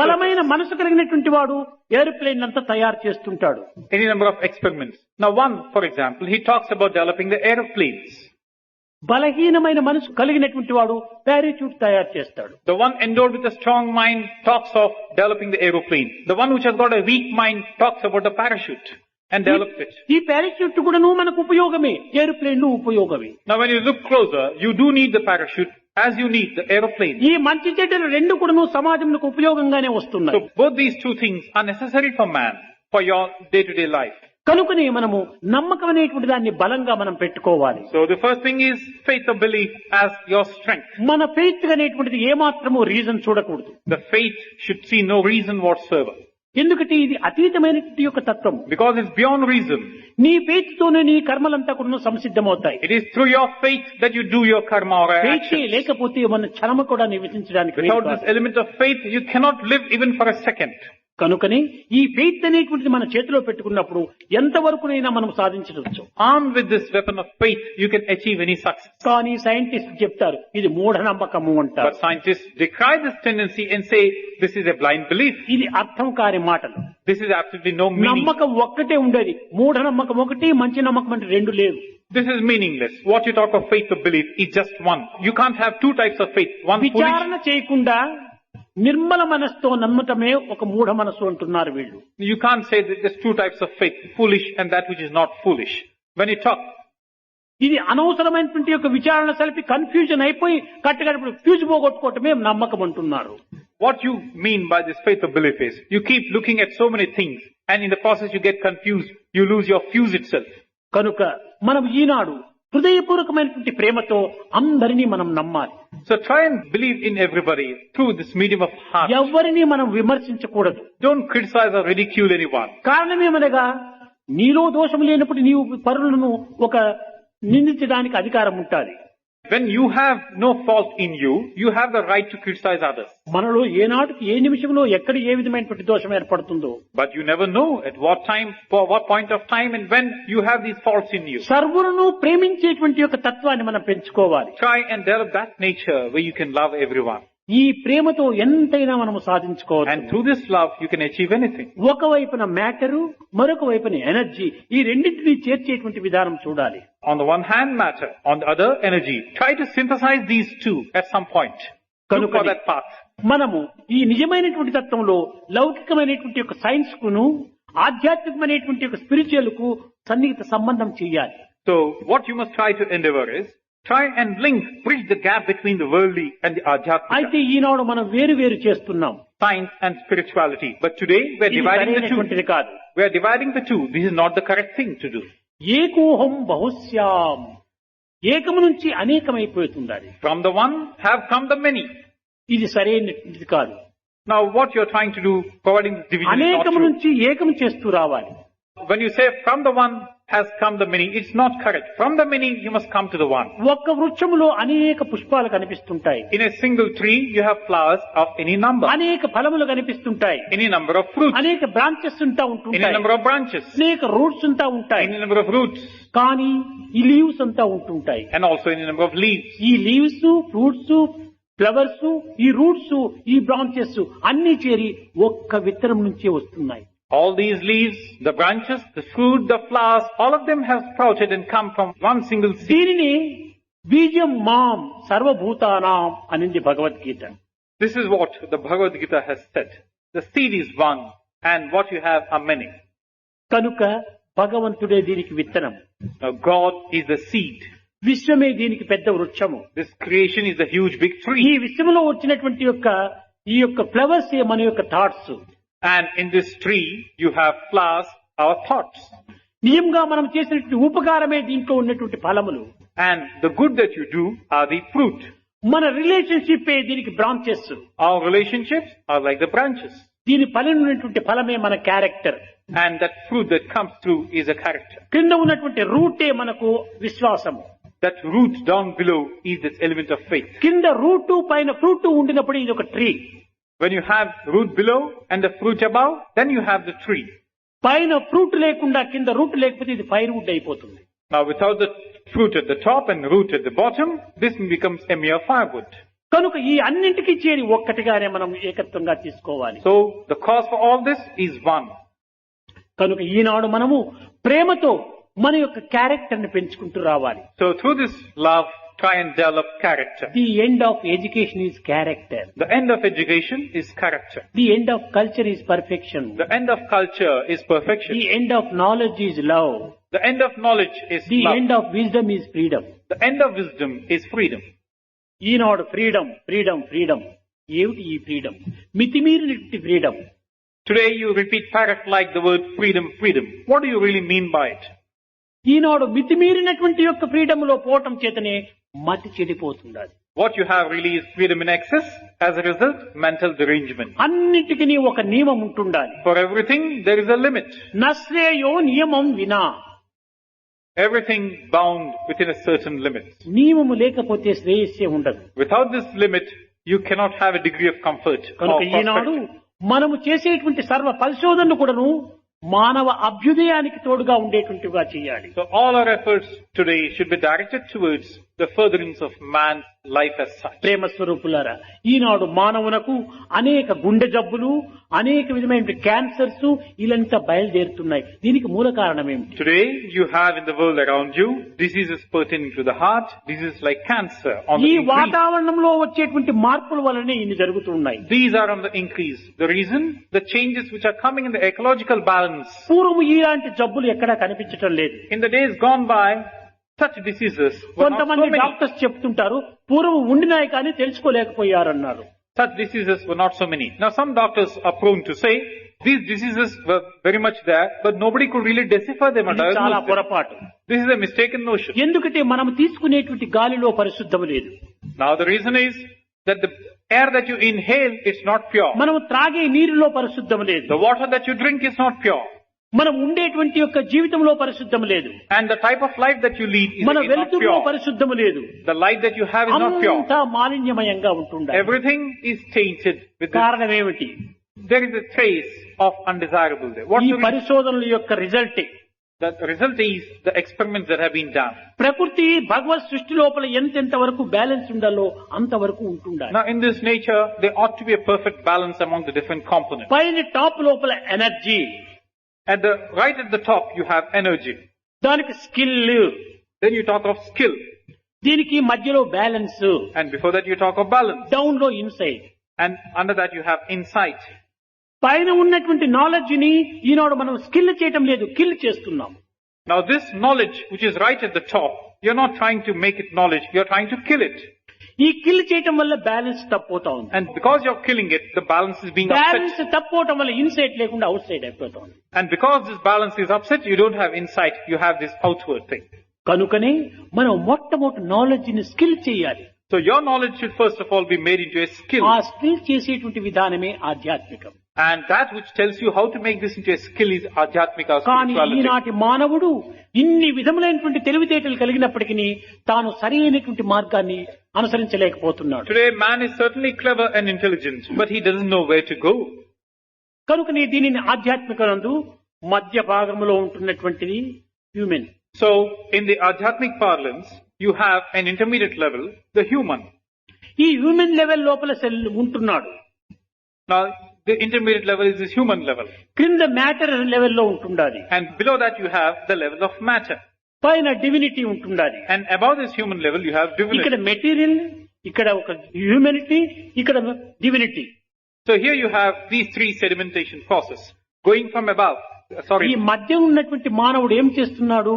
బలమైన మనసు కలిగినటువంటి వాడు ఏరోప్లేన్ అంతా తయారు చేస్తుంటాడు. any number of experiments. Now, one, for example, he talks about developing the aeroplanes. బలహీనమైన మనసు కలిగినటువంటి వాడు పారాచూట్ తయారు చేస్తాడు. The one endowed with a strong mind talks of developing the aeroplane. The one which has got a weak mind talks about the parachute and develops it. ఈ parachute కూడాను మనకు ఉపయోగమే, ఏరోప్లేన్ ఉపయోగమే. Now, when you look closer, you do need the parachute as you need the aeroplane. ఈ మంచి చెడ్డలు రెండు కూడాను సమాజంకు ఉపయోగంగానే వస్తున్నాయి. So, both these two things are necessary for man, for your day-to-day life. కనుకనే మనము నమ్మకం అనేటువంటి దాన్ని బలంగా మనం పెట్టుకోవాలి. So, the first thing is faith or belief as your strength. మన ఫెయిత్ అనేటువంటిది ఏమాత్రము రీజన్ చూడకూడదు. The faith should see no reason whatsoever. ఎందుకంటే ఇది అతీతమైనటువంటి యొక్క తత్వం. Because it's beyond reason. నీ ఫెయిత్ తోనే నీ కర్మలంతా కూడా సంసిద్ధమవుతాయి. It is through your faith that you do your karma or faith action. లేకపోతే మన క్షణము కూడా నివసించడానికి వీలు Without కాదు. this element of faith, you cannot live even for a second. కనుకనే ఈ ఫెయిత్ అనేటువంటిది మన చేతిలో పెట్టుకున్నప్పుడు ఎంతవరకునైనా మనం సాధించవచ్చు. Armed with this weapon of faith, you can achieve any success. కానీ సైంటిస్ట్ చెప్తారు ఇది మూఢనమ్మకము అంటారు. But scientists decry this tendency and say this is a blind belief. ఇది అర్థం కాని మాటలు. This is absolutely no meaning. నమ్మకం ఒక్కటే ఉండేది, మూఢనమ్మకం ఒకటి, మంచి నమ్మకం అంటే రెండు లేవు. This is meaningless. What you talk of faith or belief is just one. You can't have two types of faith. One foolish. విచారణ చేయకుండా నిర్మల మనసుతో నమ్మటమే ఒక మూఢ మనసు అంటున్నారు వీళ్ళు. You can't say that there's two types of faith, foolish and that which is not foolish. When you talk, ఇది అనవసరమైనటువంటి యొక్క విచారణ సలిపి కన్ఫ్యూజన్ అయిపోయి కట్టగడపడు ఫ్యూజ్ పోగొట్టుకోవటమే నమ్మకం అంటున్నారు. what you mean by this faith or belief is, you keep looking at so many things and in the process you get confused, you lose your fuse itself. కనుక మనం ఈనాడు హృదయపూర్వకమైనటువంటి ప్రేమతో అందరినీ మనం నమ్మాలి. So try and believe in everybody through this medium of heart. ఎవరిని మనం విమర్శించకూడదు. Don't criticize or ridicule anyone. కారణమేమనగా నీలో దోషం లేనప్పుడు నీవు పరులను ఒక నిందించడానికి అధికారం ఉంటుంది. When you have no fault in you, you have the right to criticize others. మనలో ఏనాటికి ఏ నిమిషంలో ఎక్కడ ఏ విధమైనటువంటి దోషం ఏర్పడుతుందో. But you never know at what time, for what point of time and when you have these faults in you. సర్వులను ప్రేమించేటువంటి యొక్క తత్వాన్ని మనం పెంచుకోవాలి. Try and develop that nature where you can love everyone. ఈ ప్రేమతో ఎంతైనా మనం సాధించుకోవచ్చు. And through this love, you can achieve anything. ఒకవైపున matter, మరొక వైపున ఎనర్జీ, ఈ రెండింటినీ చేర్చేటువంటి విధానం చూడాలి. On the one hand, matter. On the other, energy. Try to synthesize these two at some point. Look for that path. మనము ఈ నిజమైనటువంటి తత్వంలో లౌకికమైనటువంటి యొక్క సైన్స్ కును ఆధ్యాత్మికమైనటువంటి యొక్క స్పిరిచువల్ కు సన్నిహిత సంబంధం చేయాలి. So, what you must try to endeavor is, try and bridge the gap between the worldly and the adhyatmika. అయితే ఈనాడు మనం వేరు వేరు చేస్తున్నాం. Science and spirituality. But today, we are ఇది dividing the సరైనటువంటిది two. కాదు. We are dividing the two. This is not the correct thing to do. ఏకోహం బహుశ్యాం, ఏకము నుంచి అనేకమైపోతుంది. From the one have come the many. ఇది సరైనటువంటిది కాదు. Now what you're trying to do, providing this division is not అనేకము true. నుంచి ఏకం చేస్తూ రావాలి. When you say from the one has come the many, it's not correct. From the many you must come to the one. ఒక్క వృక్షములో అనేక పుష్పాలు కనిపిస్తుంటాయి, In a single tree you have flowers of any number, అనేక ఫలములు కనిపిస్తుంటాయి, any number of fruits, అనేక branches ఉంటా any ఉంటుంటాయి, number of branches, అనేక రూట్స్ ఉంటా ఉంటాయి. any number of roots, కానీ ఈ లీవ్స్ అంతా ఉంటుంటాయి. and also any number of leaves. ఈ లీవ్స్, ఫ్రూట్స్, ఫ్లవర్స్, ఈ రూట్స్, ఈ బ్రాంచెస్ అన్ని చేరి ఒక్క విత్తనం నుంచే వస్తున్నాయి. All these leaves, the branches, the fruit, the flowers, all of them have sprouted and come from one single seed. దీనిని బీజం మాం సర్వభూతానాం అనింది Bhagavad Gita. This is what the Bhagavad Gita has said. The seed is one and what you have are many. కనుక భగవంతుడే దీనికి విత్తనం, Now God is the seed. విశ్వమే దీనికి పెద్ద వృక్షము. This creation is a huge big ఈ tree. విశ్వంలో వచ్చినటువంటి ఈ యొక్క ఫ్లవర్స్ మన యొక్క thoughts. And in this tree you have flowers, our thoughts. నిజంగా మనం చేసినటువంటి ఉపకారమే దీంట్లో ఉన్నటువంటి ఫలములు. And the good that you do are the fruit. మన రిలేషన్షిప్ దీనికి branches. Our relationships are like the branches. దీని పైన ఉన్నటువంటి ఫలమే మన character. And that fruit that comes through is a character. క్రింద ఉన్నటువంటి రూటే మనకు విశ్వాసము. That root down below is this element of faith. కింద రూటు పైన ఫ్రూట్ ఉండినప్పుడు ఇది ఒక tree. When you have root below and the fruit above, then you have the tree. పైన ఫ్రూట్ లేకుండా కింద రూట్ లేకపోతే ఇది ఫైర్వుడ్ అయిపోతుంది. Now without the fruit at the top and root at the bottom, this becomes a mere firewood. కనుక ఈ అన్నింటికి చేరి ఒక్కటిగానే మనం ఏకత్వంగా తీసుకోవాలి. So the cause for all this is one. కనుక ఈనాడు మనము ప్రేమతో మన యొక్క క్యారెక్టర్ ని పెంచుకుంటూ రావాలి. So through this love, try and develop character. The end of education is character. The end of education is character. The end of culture is perfection. The end of culture is perfection. The end of knowledge is లవ్. The end of knowledge is the love. End of wisdom is freedom. The end of wisdom is freedom. ఈనాడు freedom freedom freedom. ఏమిటి ఈ freedom? మితిమీరినటువంటి freedom. Today you repeat parrot like the word freedom, freedom. What do you really mean by it? ఈనాడు మితిమీరినటువంటి యొక్క freedom లో పోవటం చేతనే మతి చెడిపోతున్నది. What you have really is freedom in excess. As a result, mental derangement. అన్నిటికీ ఒక నియమం ఉంటుండాలి. For everything, there is a limit. నశ్రేయో నియమం వినా. Everything bound within a certain limit. నియమము లేకపోతే శ్రేయస్సే ఉండదు. Without this limit, you cannot have a degree of comfort or కనుక ఈనాడు prosperity. మనము చేసేటువంటి సర్వ పరిశోధనలు కూడాను మానవ అభ్యుదయానికి తోడుగా ఉండేటువంటివిగా చేయాలి. So all our efforts today should be directed towards the furtherance of man's life as such. ప్రేమ స్వరూపులారా, ఈనాడు మానవునకు అనేక గుండె జబ్బులు, అనేక విధమైన క్యాన్సర్స్ ఇలాంతా బయలుదేరుతున్నాయి. దీనికి మూల కారణం ఏమిటి? Today you have in the world around you diseases pertaining to the heart, diseases like cancer on the ఈ increase. వాతావరణంలో వచ్చేటువంటి మార్పుల వల్లనే ఇన్ని జరుగుతున్నాయి. These are on the increase. The reason, the changes which are coming in the ecological balance. పూర్వం ఇలాంటి జబ్బులు ఎక్కడా కనిపించటం లేదు. In the days gone by, such diseases were not so కొంతమంది many. డాక్టర్స్ చెప్తుంటారు పూర్వం ఉండినాయి కానీ తెలుసుకోలేకపోయారన్నారు. Such diseases were not so many. Now some doctors are prone to say, these diseases were very much there, but nobody could really decipher them or ఇది చాలా diagnose them. పొరపాటు. This is a mistaken notion. ఎందుకంటే మనం తీసుకునేటువంటి గాలిలో పరిశుద్ధం లేదు. Now the reason is that the air that you inhale, it's not pure. మనం త్రాగే నీరులో పరిశుద్ధం లేదు. The water that you drink is not pure. మనం ఉండేటువంటి యొక్క జీవితంలో పరిశుద్ధం లేదు. And the type of life that you lead is మన not వెలుతురులో pure. పరిశుద్ధం లేదు. The light that you have is not pure. అంతా మాలిన్యమయంగా ఉంటుండాలి. Everything is tainted with this. కారణం ఏమిటి? There is a trace of undesirable there. What's ఈ the reason? పరిశోధనల యొక్క result. The result is the experiments that have been done. ప్రకృతి భగవత్ సృష్టి లోపల ఎంతెంత వరకు బ్యాలెన్స్ ఉండాలో అంతవరకు ఉంటుండాలి. Now in this nature, there ought to be a perfect balance among the different components. పైన టాప్ లోపల energy, Right at the top, you have energy. దానికి skill, Then you talk of skill. దీనికి మధ్యలో balance, And before that, you talk of balance. Down లో inside. And under that, you have insight. పైన ఉన్నటువంటి knowledge ని ఈనాడు మనం skill చేయటం లేదు, కిల్ చేస్తున్నాం. Now this knowledge, which is right at the top, you're not trying to make it knowledge, you're trying to kill it. ఈ kill చేయటం వల్ల బ్యాలెన్స్ తప్పోతా ఉంది. And because you're killing it, the balance is being balance upset. తప్పోవటం వల్ల inside లేకుండా out side అయిపోతా ఉంది. And because this balance is upset, you don't have insight, you have this outward thing. కనుకనే మనం మొట్టమొదటి నాలెడ్జ్ ని skill చేయాలి. So your knowledge should first of all be made into a skill. ఆ skill చేసేటువంటి విధానమే ఆధ్యాత్మికం. And that which tells you how to make this into a skill is Adhyatmika or కానీ spirituality. ఈనాటి మానవుడు ఇన్ని విధములైనటువంటి తెలివితేటలు కలిగినప్పటికీ తాను సరైనటువంటి మార్గాన్ని అనుసరించలేకపోతున్నాడు. Today man is certainly clever and intelligent, but he doesn't know where to go. కనుకనే దీనిని ఆధ్యాత్మికనందు మధ్య భాగంలో ఉంటున్నటువంటిది human. So in the Adhyatmic parlance, you have an intermediate level, the human. ఈ హ్యూమన్ లెవెల్ లోపల సెల్ ఉంటున్నాడు. Now the intermediate level is this human level. క్రింద matter లెవెల్లో ఉంటుండాలి. And below that you have the level of matter. పైన divinity ఉంటుండాలి. And above this human level you have ఇక్కడ divinity. Material, ఇక్కడ ఒక హ్యూమనిటీ, ఇక్కడ divinity. So here you have these three sedimentation process going from above. ఈ మధ్య ఉన్నటువంటి మానవుడు ఏం చేస్తున్నాడు?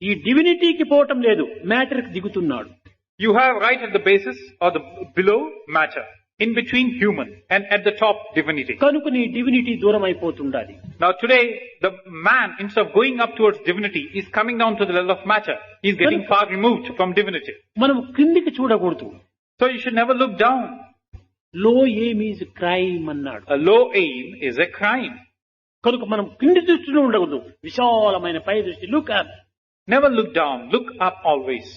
ఈ డివినిటీకి పోవటం లేదు, మ్యాటర్ కి దిగుతున్నాడు. You have right at the basis or the below matter, in between human and at the top divinity. కనుక నీ డివినిటీ దూరం అయిపోతుండాలి. Now today the man, instead of going up towards divinity, is coming down to the level of matter. He is getting far removed from divinity. మనం క్రిందికి చూడకూడదు. So you should never look down. లో aim is crime అన్నాడు. A low aim is a crime. కనుక మనం కింది దృష్టిలో ఉండకూడదు, విశాలమైన పై దృష్టి. Look up. Never look down, look up always.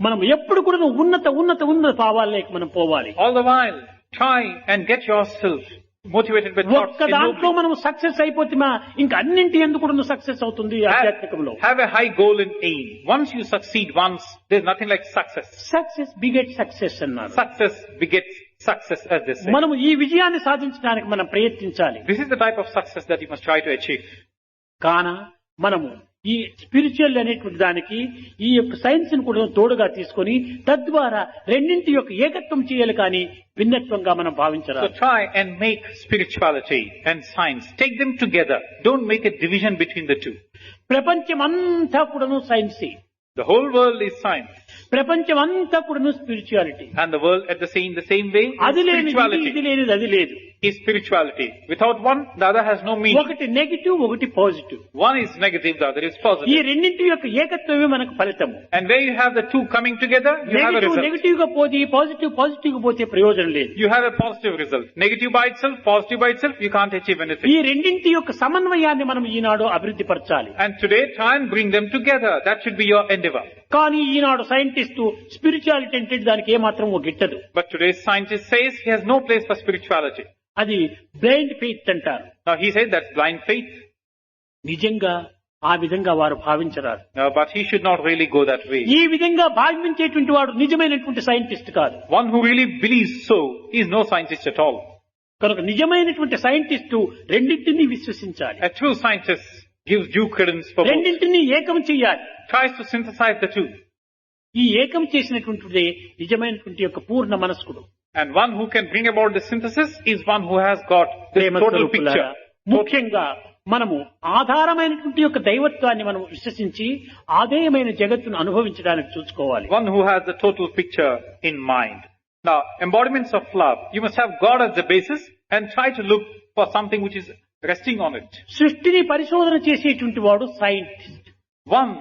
మనం ఎప్పుడు కూడా ఉన్నత భావాల్లోకి మనం పోవాలి. All the while, try and get yourself motivated by thoughts. ఒక్క దాంట్లో మనం సక్సెస్ అయిపోతే ఇంకా అన్నింటి ఎందుకు కూడా సక్సెస్ అవుతుంది ఆధ్యాత్మికంలో. Have a high goal and aim. Once you succeed once, there's nothing like success. Success beget success అన్నారు. Success begets success, as they say. మనం ఈ విజయాన్ని సాధించడానికి మనం ప్రయత్నించాలి. This is the type of success that you must try to achieve. కాన మనము ఈ స్పిరిచువల్ అనేటువంటి దానికి ఈ యొక్క సైన్స్ ని కూడా తోడుగా తీసుకొని తద్వారా రెండింటి యొక్క ఏకత్వం చేయాలి, కానీ భిన్నత్వంగా మనం So భావించరాదు. try and make spirituality and science. Take them together. Don't make a division between the two. ప్రపంచమంతా కూడాను సైన్సే, The whole world is science. ప్రపంచమంతా కూడాను spirituality. And the world at the same way అది is లేనిది ఇది, spirituality. ఇది లేనిది అది లేదు. Is spirituality. Without one, the other has no meaning. ఒకటి నెగిటివ్, ఒకటి positive. One is negative, the other is ఈ positive. రెండింటి యొక్క ఏకత్వమే మనకు ఫలితము. And where you have the two coming together, you have a negative result. Negative గా పోతే, positive గా పోతే ప్రయోజనం లేదు. You have a positive result. Negative by itself, positive by itself, you can't achieve ఈ anything. రెండింటి యొక్క సమన్వయాన్ని మనం ఈనాడు అభివృద్ధి పరచాలి. And today, try and bring them together. That should be your endeavor. కానీ ఈనాడు సైంటిస్టు స్పిరిచువాలిటీ అంటే దానికి ఏమాత్రం గిట్టదు. But today's scientist says he has no place for spirituality. అది బ్లైండ్ ఫెయిత్ అంటారు. Now he said that's blind faith. నిజంగా ఆ విధంగా వారు భావించరారు. But he should not really go that way. ఈ విధంగా భావించేటువంటి వాడు నిజమైనటువంటి సైంటిస్ట్ కాదు. One who really believes so is no scientist at all. కనుక నిజమైనటువంటి సైంటిస్టు రెండింటినీ విశ్వసించాలి. A true scientist gives due credence for both. రెండింటినీ ఏకం చెయ్యాలి. Tries to synthesize the two. ఈ ఏకం చేసినటువంటిదే నిజమైనటువంటి యొక్క పూర్ణ మనస్కుడు. And one who can bring about the synthesis is one who has got this Prema total స్వరూపులారా, picture. ముఖ్యంగా మనము ఆధారమైనటువంటి యొక్క దైవత్వాన్ని మనం విశ్వసించి ఆదేయమైన జగత్తును అనుభవించడానికి చూసుకోవాలి. One who has the total picture in mind. Now, embodiments of love. You must have God as the basis and try to look for something which is resting on it. సృష్టిని పరిశోధన చేసేటువంటి వాడు scientist. One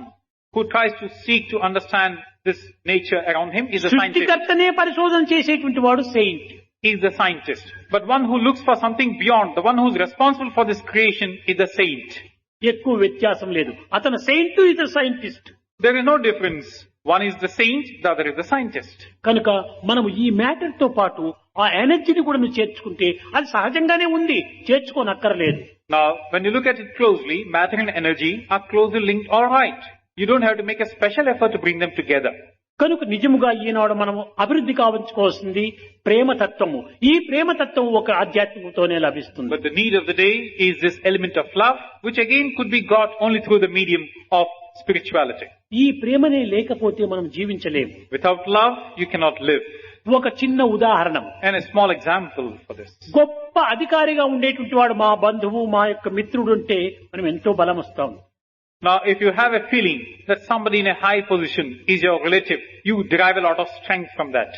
who tries to seek to understand this nature around him is a scientist. సృష్టికర్తనే పరిశోధన చేసేటువంటి వాడు Saint. He is the scientist. But one who looks for something beyond, the one who is responsible for this creation is the saint. ఎక్కువ వ్యత్యాసం లేదు. అతను Saint, ఇతను scientist. There is no difference. One is the saint, the other is the scientist. కనుక మనము ఈ matter తో పాటు ఆ ఎనర్జీని కూడా నువ్వు చేర్చుకుంటే అది సహజంగానే ఉంది, చేర్చుకోనక్కర్లేదు. Now, when you look at it closely, matter and energy are closely linked, all right. You don't have to make a special effort to bring them together. కనుక నిజముగా ఈనాడు మనము అభివృద్ధి కావించుకోవాల్సింది ప్రేమతత్వము. ఈ ప్రేమతత్వం ఒక ఆధ్యాత్మికతోనే లభిస్తుంది. But the need of the day is this element of love, which again could be got only through the medium of spirituality. ఈ ప్రేమనే లేకపోతే మనం జీవించలేము. Without love, you cannot live. ఒక చిన్న ఉదాహరణ, And a small example for this. గొప్ప అధికారిగా ఉండేటువంటి వాడు మా బంధువు, మా యొక్క మిత్రుడు అంటే మనం ఎంతో బలం వస్తాం. Now, if you have a feeling that somebody in a high position is your relative, you derive a lot of strength from that.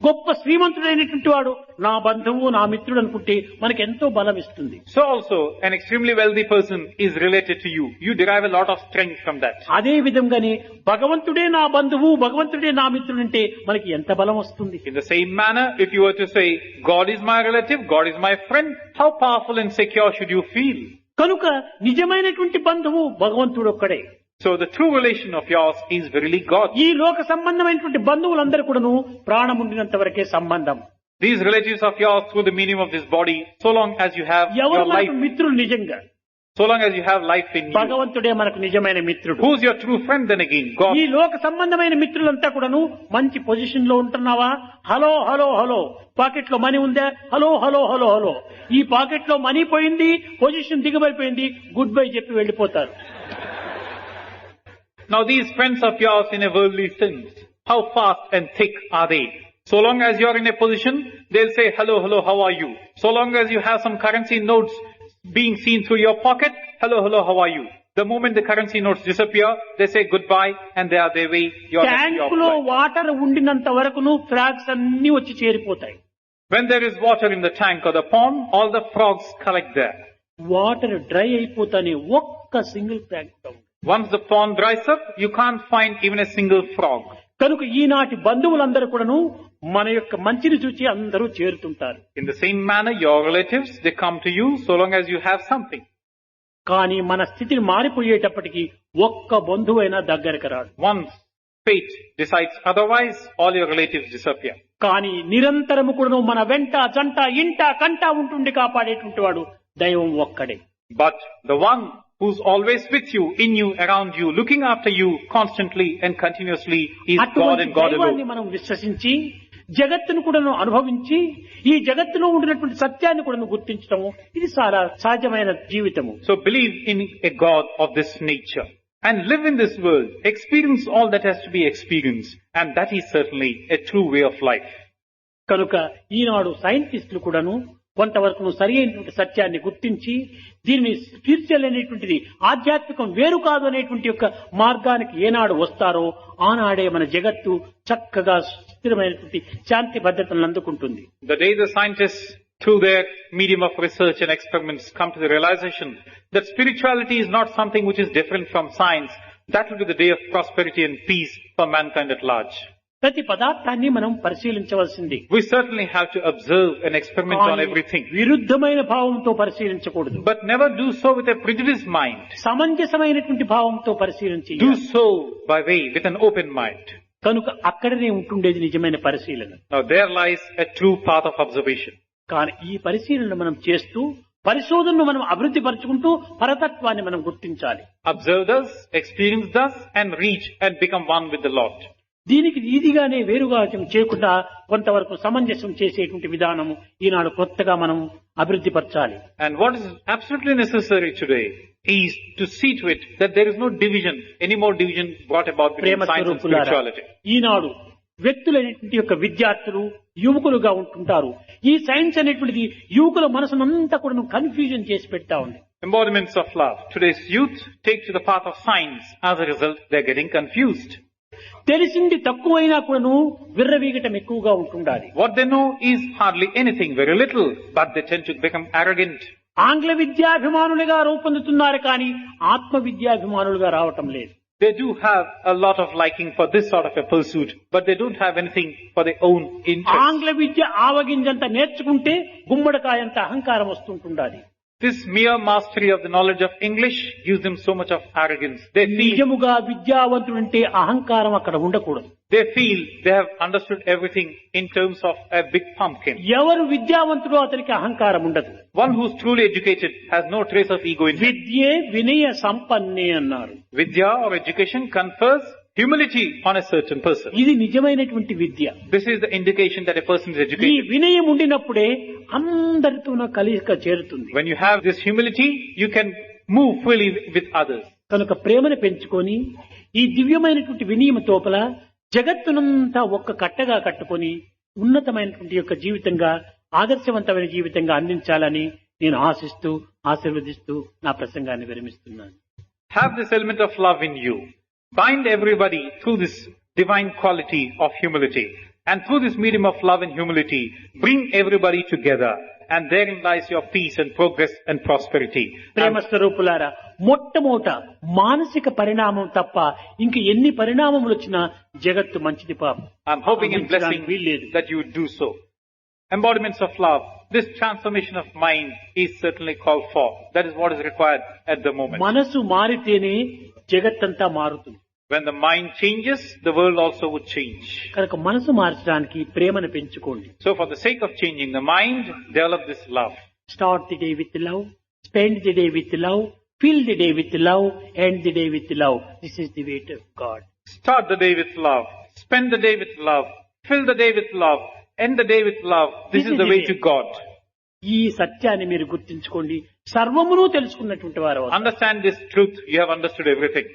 గొప్ప శ్రీమంతుడైనటువంటి వాడు నా బంధువు నా మిత్రుడు అనుకుంటే మనకి ఎంతో బలం ఇస్తుంది. So also, an extremely wealthy person is related to you. You derive a lot of strength from that. అదే విధంగానే భగవంతుడే నా బంధువు భగవంతుడే నా మిత్రుడు అంటే మనకి ఎంత బలం వస్తుంది. In the same manner, if you were to say, God is my relative, God is my friend, how powerful and secure should you feel? కనుక నిజమైనటువంటి బంధువు భగవంతుడు ఒక్కడే. So the true relation of yours is verily God. ఈ లోక సంబంధమైనటువంటి బంధువులందరూ కూడాను ప్రాణం ఉండినంత వరకే సంబంధం. These relatives of yours through the medium of this body, so long as you have ఎవరు your life, మనకు మిత్రులు నిజంగా? so long as you have life in you. భగవంతుడే మనకు నిజమైన మిత్రుడు. Who's your true friend then again? God. ఈ లోక సంబంధమైన మిత్రులంతా కూడాను మంచి పొజిషన్ లో ఉంటున్నావా? హలో హలో హలో, పాకెట్ లో మనీ ఉందా? Hello hello hello hello. ఈ పాకెట్ లో మనీ పోయింది, పొజిషన్ దిగబడిపోయింది, గుడ్ బై చెప్పి వెళ్లిపోతారు. Now these friends of yours in a worldly sense, how fast and thick are they? So long as you are in a position, they'll say, hello, hello, how are you? So long as you have some currency notes being seen through your pocket, hello, hello, how are you? The moment the currency notes disappear, they say goodbye and they are their way. Tank లో water ఉండినంత వరకును frogs అన్ని వచ్చి చేరిపోతాయి. When there is water in the tank or the pond, all the frogs collect there. Water dry అయిపోతానే ఒక్క single frog down. Once the pond dries up, you can't find even a single frog. కనుక ఈనాటి బంధువులందరూ కూడాను మన యొక్క మంచిని చూచి అందరూ చేరుతుంటారు. In the same manner, your relatives, they come to you so long as you have something. కానీ మన స్థితిని మారిపోయేటప్పటికి ఒక్క బంధువైనా దగ్గరకు రాడు. Once fate decides otherwise, all your relatives disappear. కానీ నిరంతరము కూడాను మన వెంట జంట ఇంట కంట ఉంటుండి కాపాడేటువంటి వాడు దైవం ఒక్కడే. But the one who's always with you, in you, around you, looking after you constantly and continuously is God and God దైవాన్ని alone. మనం విశ్వసించి జగత్తును కూడాను అనుభవించి ఈ జగత్తులో ఉండినటువంటి సత్యాన్ని కూడాను గుర్తించడం ఇది చాలా సహజమైన జీవితము. So believe in a God of this nature and live in this world, experience all that has to be experienced, and that is certainly a true way of life. కనుక ఈనాడు సైంటిస్టులు కూడాను కొంతవరకు సరి అయినటువంటి సత్యాన్ని గుర్తించి దీనిని స్పిరిచువల్ అనేటువంటిది ఆధ్యాత్మికం వేరు కాదు అనేటువంటి యొక్క మార్గానికి ఏనాడు వస్తారో ఆనాడే మన జగత్తు చక్కగా స్థిరమైనటువంటి శాంతి భద్రతలను అందుకుంటుంది. The day the scientists, through their medium of research and experiments, come to the realization that spirituality is not something which is different from science, that will be the day of prosperity and peace for mankind at large. ప్రతి పదార్థాన్ని మనం పరిశీలించవలసింది. We certainly have to observe and experiment on everything. విరుద్ధమైన భావంతో పరిశీలించకూడదు. But never do so with a prejudiced mind. సమంజసమైనటువంటి భావంతో పరిశీలించి Do so by way with an open mind. కనుక అక్కడనే ఉంటుండేది నిజమైన పరిశీలన. Now there lies a true path of observation. కానీ ఈ పరిశీలన మనం చేస్తూ పరిశోధనను మనం అభివృద్ధి పరుచుకుంటూ పరతత్వాన్ని మనం గుర్తించాలి. Observe thus, experience thus, and reach and become one with the Lord. దీనికి ఈదిగానే వేరుగా చేయకుండా కొంతవరకు సమంజసం చేసేటువంటి విధానము ఈనాడు కొత్తగా మనం అభివృద్ధి పరచాలి. And what is absolutely necessary today is to see to it that there is no division, any more division brought about between science and spirituality. ఈనాడు వ్యక్తులైనటువంటి యొక్క విద్యార్థులు యువకులుగా ఉంటుంటారు. ఈ సైన్స్ అనేటువంటిది యువకుల మనసునంతా కూడా కన్ఫ్యూజన్ చేసి పెడతా ఉంది. Embodiments of love. Today's youth take to the path of science. As a result, they are getting confused. తెలిసింది తక్కువైనా కూడాను విర్రవీగటం ఎక్కువగా ఉంటుండాలి. What they know is hardly anything, very little, but they tend to become arrogant. ఆంగ్ల విద్యాభిమానులుగా రూపొందుతున్నారు కానీ ఆత్మ విద్యాభిమానులుగా రావటం లేదు. They do have a lot of liking for this sort of a pursuit, but they don't have anything for their own interest. ఆంగ్ల విద్య ఆవగింజంత నేర్చుకుంటే గుమ్మడికాయంత అహంకారం వస్తుంటుండాలి. This mere mastery of the knowledge of English gives them so much of arrogance. They feel నిజముగా విద్యావంతుడంటే అహంకారం అక్కడ ఉండకూడదు. they have understood everything in terms of a big pumpkin. ఎవరు విద్యావంతుడో అతనికి అహంకారం ఉండదు. One who's truly educated has no trace of ego in him. విద్యే వినయ సంపన్నే అన్నారు. Vidya or education confers humility on a certain person. ఇది నిజమైనటువంటి విద్య. This is the indication that a person is ఈ educated. వినయం ఉండినప్పుడే అందరితోనూ కలిసిక చేరుతుంది. When you have this humility, you can move freely with others. కనుక ప్రేమను పెంచుకొని ఈ దివ్యమైనటువంటి వినయం తోపల జగత్తునంతా ఒక్క కట్టగా కట్టుకొని ఉన్నతమైనటువంటి యొక్క జీవితంగా ఆదర్శవంతమైన జీవితంగా అందించాలని నేను ఆశిస్తూ ఆశీర్వదిస్తూ నా ప్రసంగాన్ని విరమిస్తున్నాను. Have this element of love in you. Bind everybody through this divine quality of humility. And through this medium of love and humility, bring everybody together. And therein lies your peace and progress and prosperity. ప్రేమ స్వరూపులారా, మొట్టమొదట మానసిక పరిణామం తప్ప ఇంక ఎన్ని పరిణామములు వచ్చినా జగత్తు మంచిది పాపం. I'm hoping and blessing that you would do so. Embodiments of love. This transformation of mind is certainly called for. That is what is required at the moment. మనసు మారితేనే జగత్తంతా మారుతుంది. When the mind changes, the world also would change. కనుక మనసు మార్చడానికి ప్రేమను పెంచుకోండి. So for the sake of changing the mind, develop this love. Start the day with love, spend the day with love, fill the day with love, end the day with love. This is the way to God. Start the day with love. Spend the day with love. Fill the day with love. End the day with love. This is the way to God. ఈ సత్యాన్ని మీరు గుర్తించుకోండి. సర్వమును తెలుసుకున్నటువంటి వారు. Understand this truth. You have understood everything.